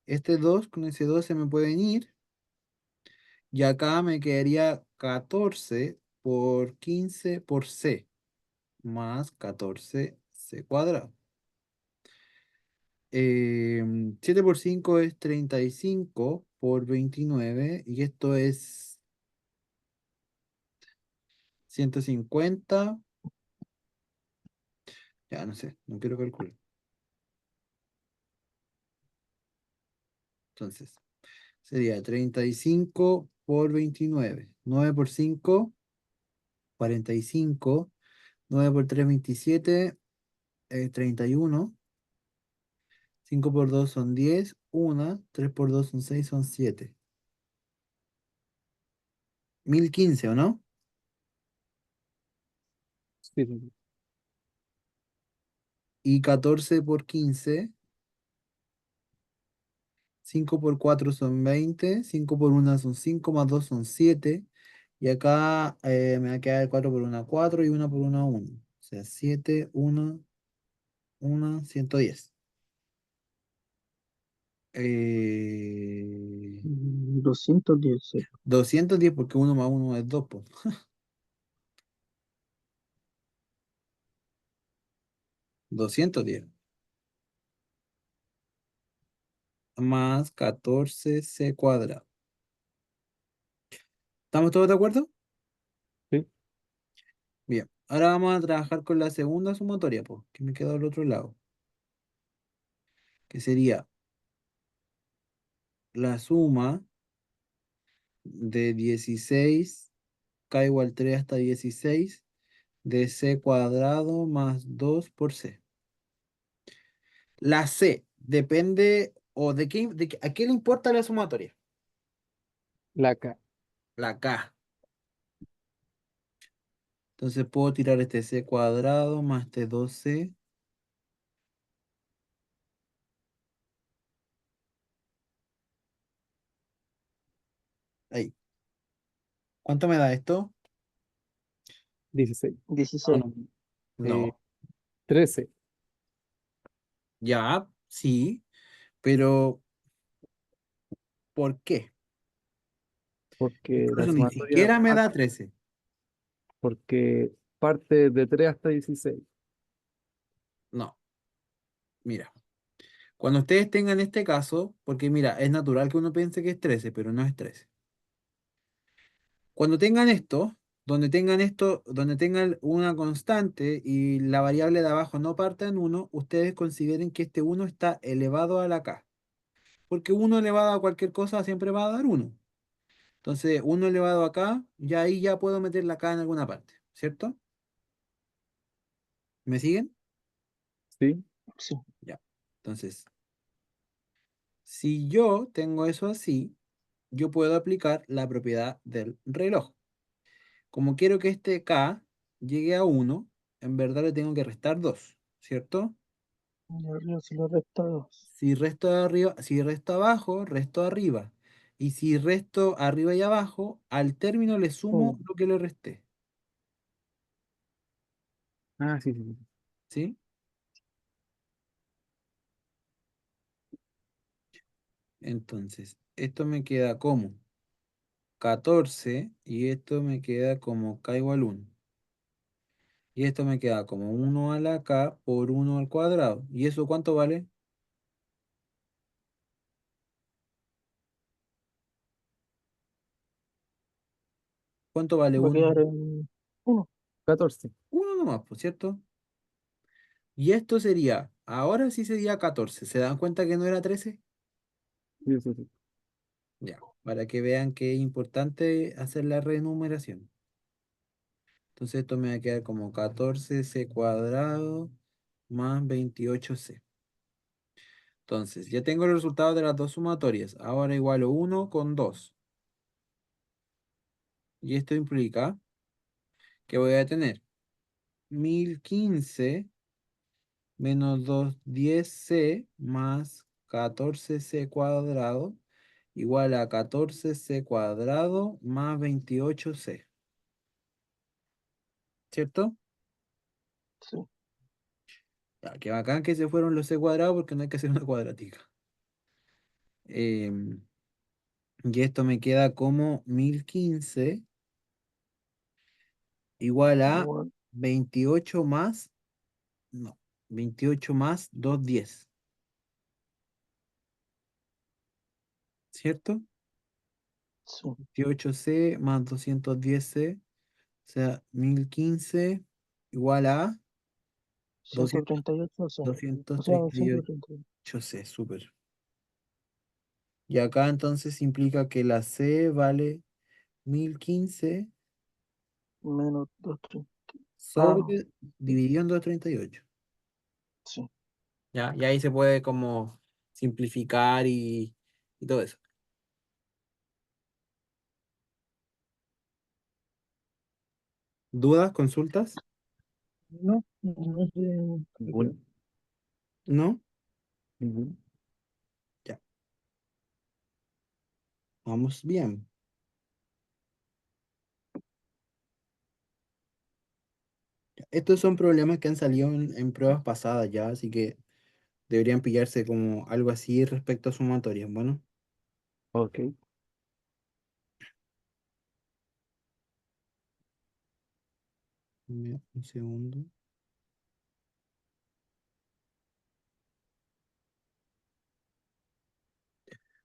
Speaker 1: Este 2 con ese 2 se me pueden ir. Y acá me quedaría 14 por 15 por C más 14C cuadrado. 7 por 5 es 35 por 29 y esto es 150. Ya no sé, no quiero calcular. Entonces, sería 35 por 29. 9 por 5, 45. 9 por 3, 27. 31. 5 por 2 son 10. 1. 3 por 2 son 6, son 7. 1015, ¿o no?
Speaker 3: Sí, sí, sí.
Speaker 1: Y 14 por 15. 5 por 4 son 20. 5 por 1 son 5 más 2 son 7. Y acá me va a quedar 4 por 1, 4 y 1 por 1, 1. O sea, 7, 1, 1, 110.
Speaker 2: 210. Sí.
Speaker 1: 210 porque 1 más 1 es 2, po. 210 más 14C cuadrado. ¿Estamos todos de acuerdo?
Speaker 3: Sí.
Speaker 1: Bien. Ahora vamos a trabajar con la segunda sumatoria, pues, que me queda al otro lado. Que sería la suma de 16 k igual 3 hasta 16 de C cuadrado más 2 por C. La C depende, o ¿a qué le importa la sumatoria?
Speaker 3: La K.
Speaker 1: La K. Entonces puedo tirar este C cuadrado más este 2C. Ahí. ¿Cuánto me da esto?
Speaker 3: 16. No,
Speaker 2: 16.
Speaker 3: no. Eh,
Speaker 1: No.
Speaker 3: 13.
Speaker 1: Ya, sí, pero ¿por qué?
Speaker 3: Porque la
Speaker 1: Incluso ni
Speaker 3: sumatoria
Speaker 1: siquiera me da 13.
Speaker 3: porque parte de 3 hasta 16.
Speaker 1: No, mira. Cuando ustedes tengan este caso, porque mira, es natural que uno piense que es 13, pero no es 13. Cuando tengan esto, donde tengan una constante y la variable de abajo no parta en uno, ustedes consideren que este uno está elevado a la k. Porque uno elevado a cualquier cosa siempre va a dar uno. Entonces, uno elevado a k, ya ahí ya puedo meter la k en alguna parte, ¿cierto? ¿Me siguen?
Speaker 3: ¿Sí?
Speaker 2: Sí.
Speaker 1: Ya. Entonces, si yo tengo eso así, yo puedo aplicar la propiedad del reloj. Como quiero que este K llegue a uno, en verdad le tengo que restar 2, ¿cierto?
Speaker 2: Y arriba se le resta 2.
Speaker 1: Si resto de arriba, si resto abajo, resto arriba. Y si resto arriba y abajo, al término le sumo
Speaker 2: 1.
Speaker 1: lo que le resté.
Speaker 3: Ah, sí, sí, sí.
Speaker 1: ¿Sí? Entonces, esto me queda como 14 y esto me queda como k igual 1. Y esto me queda como 1 a la k por 1 al cuadrado. ¿Y eso cuánto vale? ¿Cuánto vale
Speaker 2: Va a
Speaker 1: 1?
Speaker 2: quedar en 1.
Speaker 3: 14.
Speaker 1: 1 nomás, por cierto. Y esto sería, ahora sí sería 14. ¿Se dan cuenta que no era 13?
Speaker 3: Sí, sí, sí.
Speaker 1: Ya, para que vean que es importante hacer la renumeración. Entonces esto me va a quedar como 14c cuadrado más 28c. Entonces, ya tengo los resultados de las dos sumatorias. Ahora igualo 1 con 2. Y esto implica que voy a tener 1015 menos 210c más 14c cuadrado igual a 14c cuadrado más 28c. ¿Cierto?
Speaker 2: Sí.
Speaker 1: Ya, qué bacán que se fueron los c cuadrados porque no hay que hacer una cuadratica. Em, y esto me queda como 1015 igual a
Speaker 2: Igual.
Speaker 1: 28 más, no, 28 más 210, ¿cierto?
Speaker 2: Sí.
Speaker 1: 28c más 210c, o sea, 1015 igual a 200
Speaker 2: 138, o sea. O sea,
Speaker 1: 238c,
Speaker 2: 138.
Speaker 1: súper. Y acá entonces implica que la c vale 1015
Speaker 2: Menos 230. Ah, no.
Speaker 1: sobre dividido en 238.
Speaker 2: Sí.
Speaker 1: ¿Ya? Y ahí se puede como simplificar y todo eso. ¿Dudas? ¿Consultas?
Speaker 2: No, no sé.
Speaker 3: Ninguno.
Speaker 1: ¿No?
Speaker 3: Ninguno.
Speaker 1: Ya, vamos bien. Estos son problemas que han salido en pruebas pasadas ya, así que deberían pillarse como algo así respecto a sumatorias. Bueno,
Speaker 3: Ok.
Speaker 1: un segundo.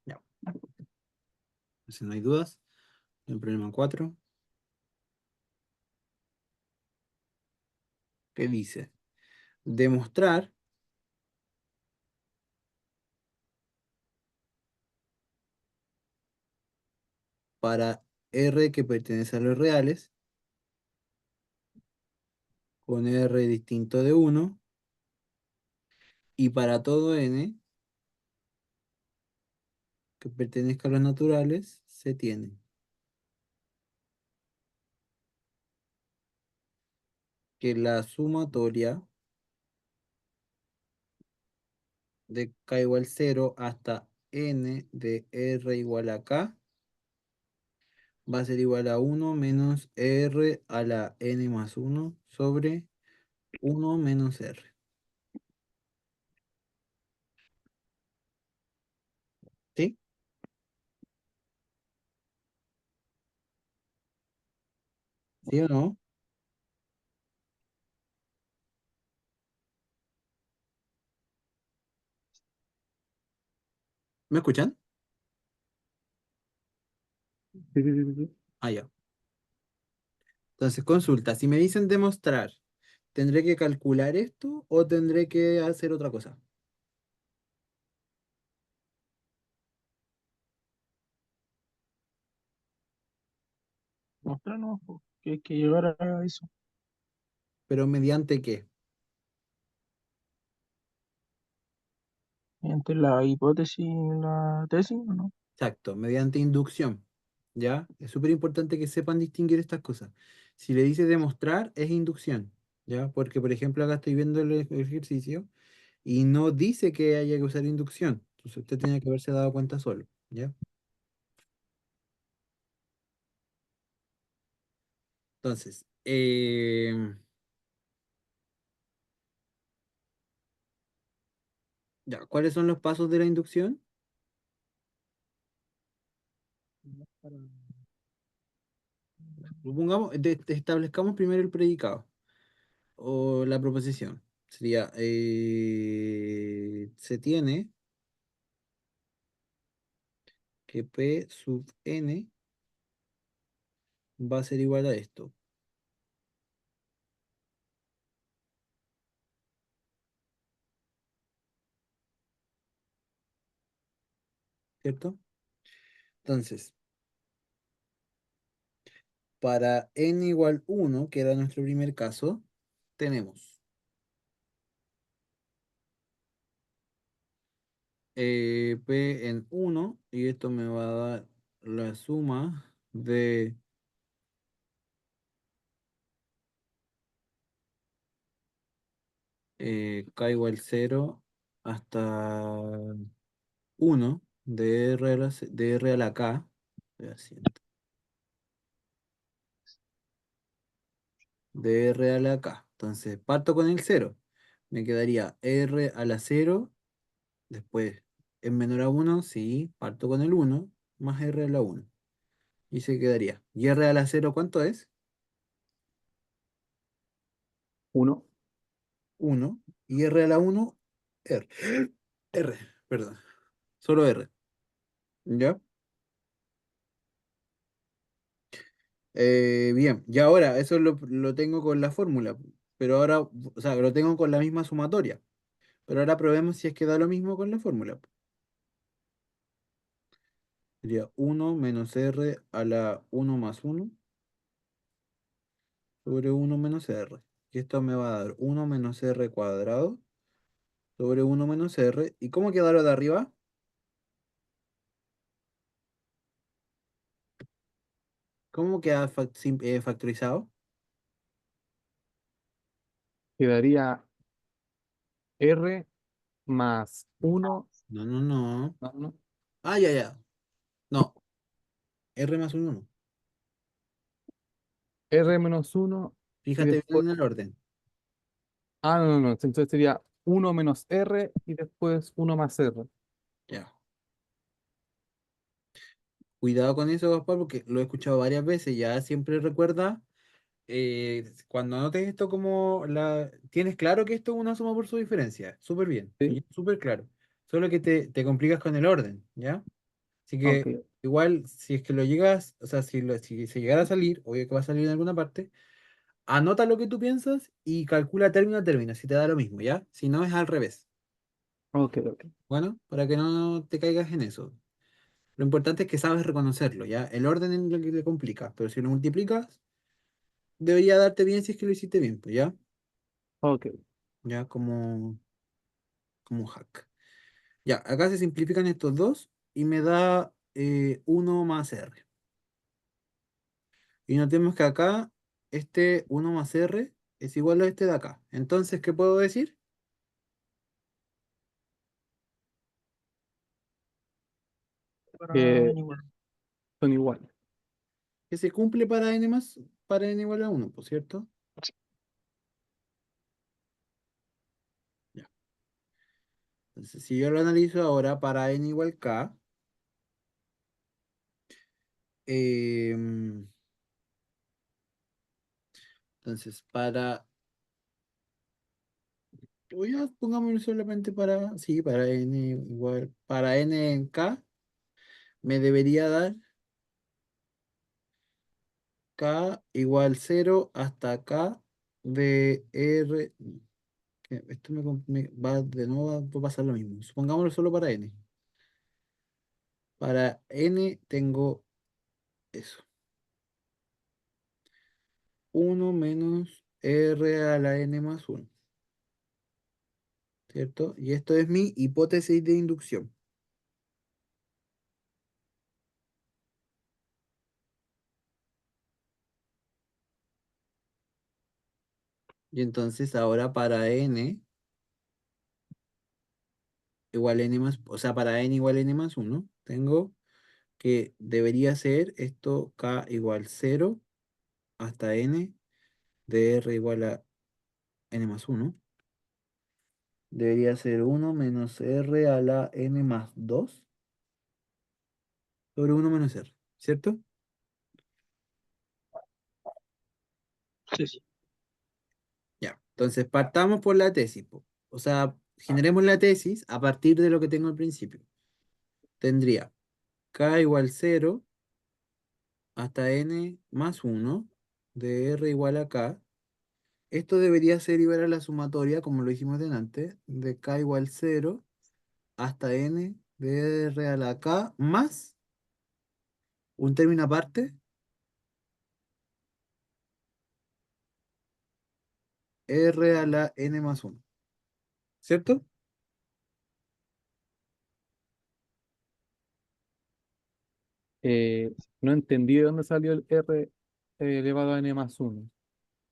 Speaker 1: Ya, si no hay dudas, el problema 4, ¿qué dice? Demostrar para R que pertenece a los reales, con R distinto de 1, y para todo N que pertenezca a los naturales, se tiene que la sumatoria de k igual 0 hasta n de r igual a k va a ser igual a 1 menos r a la n más 1 sobre 1 menos r. ¿Sí? ¿Sí o no? ¿Me escuchan?
Speaker 3: Sí, sí, sí, sí, sí.
Speaker 1: Ah, ya. Entonces, consulta, si me dicen demostrar, ¿tendré que calcular esto o tendré que hacer otra cosa?
Speaker 2: Mostrarnos po, que hay que llegar a eso.
Speaker 1: ¿Pero mediante qué?
Speaker 2: Entre la hipótesis y la tesis, ¿o no?
Speaker 1: Exacto, mediante inducción. ¿Ya? Es súper importante que sepan distinguir estas cosas. Si le dice demostrar, es inducción. ¿ya? Porque, por ejemplo, acá estoy viendo el ejercicio y no dice que haya que usar inducción. Entonces usted tiene que haberse dado cuenta solo, ¿ya? Entonces, ya, ¿cuáles son los pasos de la inducción? Supongamos, establezcamos primero el predicado o la proposición. Sería, se tiene que P sub n va a ser igual a esto, ¿cierto? Entonces, para n igual 1, que era nuestro primer caso, tenemos P en 1 y esto me va a dar la suma de K igual 0 hasta 1 de de R a la K. Estoy haciendo, de R a la K. Entonces, parto con el 0. Me quedaría R a la 0. Después, es menor a 1, sí, parto con el 1, más R a la 1. Y se quedaría. ¿Y R a la 0 cuánto es?
Speaker 3: Uno.
Speaker 1: 1. Y R a la 1, R. R, perdón. Solo R. ¿Ya? Bien, y ahora, eso lo tengo con la fórmula. Pero ahora, o sea, lo tengo con la misma sumatoria. Pero ahora probemos si es que da lo mismo con la fórmula. Sería 1 menos R a la 1 más 1 sobre 1 menos R. Y esto me va a dar 1 menos R cuadrado sobre 1 menos R. ¿Y cómo queda lo de arriba? ¿Cómo queda factorizado?
Speaker 3: Quedaría R más uno.
Speaker 1: No, no, no.
Speaker 3: No, no.
Speaker 1: Ah, ya, ya. No, R más 1 no.
Speaker 3: R menos uno y
Speaker 1: Fíjate
Speaker 3: después.
Speaker 1: bien en el orden.
Speaker 3: Ah, no, no, no. Entonces sería uno menos R y después uno más R.
Speaker 1: Ya. Cuidado con eso, Gaspar, porque lo he escuchado varias veces. Ya siempre recuerda, cuando anotes esto como la... Tienes claro que esto es una suma por su diferencia. Súper bien.
Speaker 3: ¿Sí?
Speaker 1: ¿Ya? Súper claro. Solo que te complicas con el orden, ¿ya? Así
Speaker 3: Ok,
Speaker 1: que igual, si es que lo llegas, o sea, si se llegara a salir, obvio que va a salir en alguna parte, anota lo que tú piensas y calcula término a término, si te da lo mismo, ¿ya? Si no, es al revés.
Speaker 3: ok, ok.
Speaker 1: Bueno, para que no te caigas en eso. Lo importante es que sabes reconocerlo, ¿ya? El orden es lo que te complica, pero si lo multiplicas, debería darte bien si es que lo hiciste bien, pues, ¿ya?
Speaker 3: Ok.
Speaker 1: Ya como un hack. Ya, acá se simplifican estos dos y me da 1 más R. Y notemos que acá este 1 más R es igual a este de acá. Entonces, ¿qué puedo decir?
Speaker 2: Para
Speaker 3: Que
Speaker 2: n igual.
Speaker 3: son iguales.
Speaker 1: Que se cumple para n más, para n igual a 1, ¿por cierto? Ya. Entonces, si yo lo analizo ahora para n igual k, em, entonces pongámoslo solamente para, sí, para n igual, para n en k, me debería dar k igual 0 hasta k de r. Que esto va de nuevo va a pasar lo mismo. Supongámoslo solo para n. Para n tengo eso. 1 menos r a la n más 1, ¿cierto? Y esto es mi hipótesis de inducción. Y entonces ahora para n igual a n más, o sea, para n igual a n más uno tengo que debería ser esto k igual cero hasta n de r igual a n más uno. Debería ser uno menos r a la n más 2 sobre uno menos r, ¿cierto?
Speaker 2: Sí, sí.
Speaker 1: Ya, entonces partamos por la tesis, po. O sea, generemos la tesis a partir de lo que tengo al principio. Tendría k igual cero hasta n más uno de r igual a k. Esto debería ser igual a la sumatoria, como lo dijimos delante, de k igual cero hasta n de r a la k más un término aparte, r a la n más uno, ¿cierto?
Speaker 3: No entendí de dónde salió el R elevado a n más uno.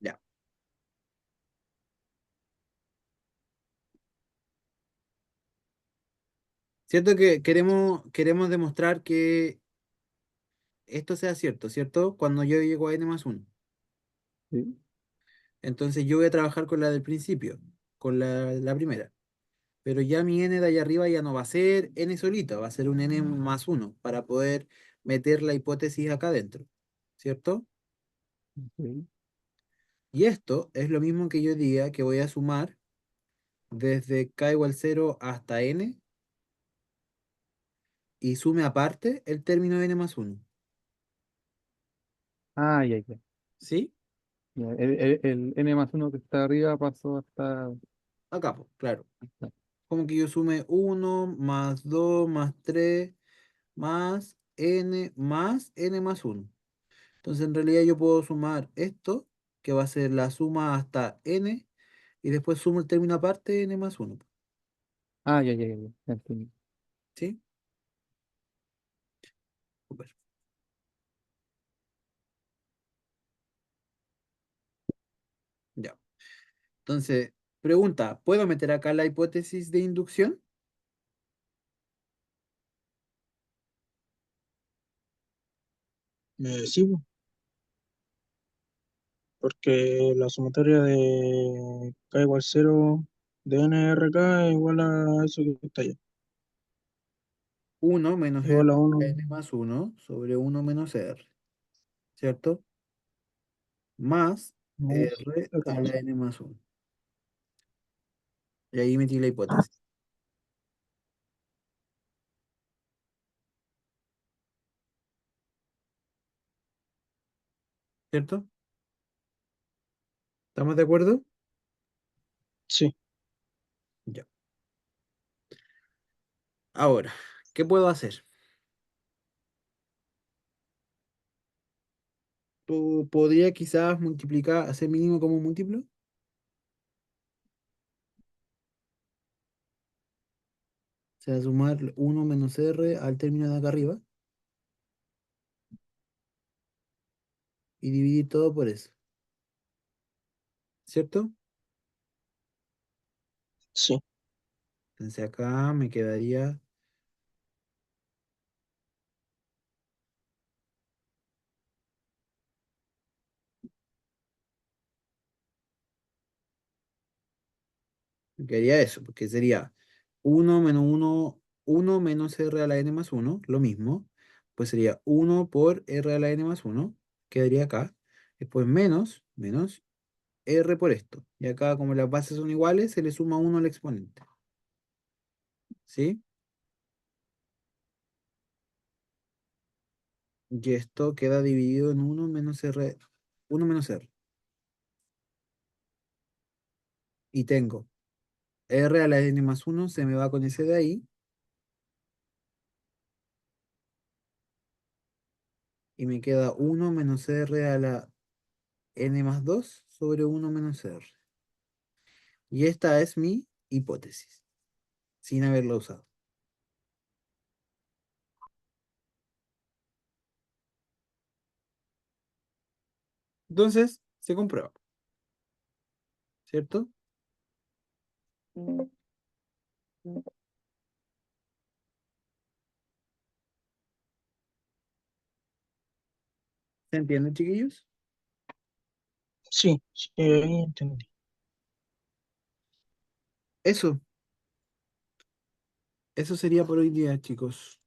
Speaker 1: Ya. ¿Cierto que queremos demostrar que esto sea cierto, ¿cierto? Cuando yo llego a n más uno.
Speaker 3: ¿Sí?
Speaker 1: Entonces yo voy a trabajar con la del principio, con la primera. Pero ya mi n de allá arriba ya no va a ser n solito, va a ser un n más uno para poder meter la hipótesis acá adentro, ¿cierto?
Speaker 3: Sí.
Speaker 1: Y esto es lo mismo que yo diga que voy a sumar desde k igual cero hasta n y sume aparte el término n más uno.
Speaker 3: Ah, ya, ya.
Speaker 1: ¿Sí?
Speaker 3: Ya, el n más uno que está arriba pasó hasta...
Speaker 1: Acá, pues, claro. Como que yo sume uno más 2 más 3 más n más uno. Entonces en realidad yo puedo sumar esto, que va a ser la suma hasta n, y después sumo el término aparte n más uno.
Speaker 3: Ah, ya, ya, ya, ya entendí.
Speaker 1: ¿Sí? Súper. Ya. Entonces, pregunta, ¿puedo meter acá la hipótesis de inducción?
Speaker 2: Sí, po, porque la sumatoria de k igual cero de nrk es igual a eso que está allá.
Speaker 1: Uno menos r
Speaker 2: Igual a uno.
Speaker 1: a n más uno sobre uno menos r, ¿cierto? Más
Speaker 2: Más
Speaker 1: r a
Speaker 2: R.
Speaker 1: la n más uno. Y ahí metí la hipótesis, ¿cierto? ¿Estamos de acuerdo?
Speaker 2: Sí.
Speaker 1: Ya. Ahora, ¿qué puedo hacer? ¿Podría quizás multiplicar, hacer mínimo como múltiplo? O sea, sumar uno menos r al término de acá arriba y dividir todo por eso, ¿cierto?
Speaker 2: Sí.
Speaker 1: Entonces acá me quedaría eso, porque sería uno menos r a la n más uno, lo mismo, pues sería uno por r a la n más uno, quedaría acá, después menos r por esto, y acá como las bases son iguales, se le suma uno al exponente, ¿sí? Y esto queda dividido en uno menos r, y tengo r a la n más uno se me va con ese de ahí, y me queda uno menos r a la n más 2 sobre uno menos r. Y esta es mi hipótesis, sin haberla usado. Entonces, se comprueba. ¿cierto? ¿Se entiende, chiquillos?
Speaker 2: Sí, sí, ahí entendí.
Speaker 1: Eso, eso sería por hoy día, chicos.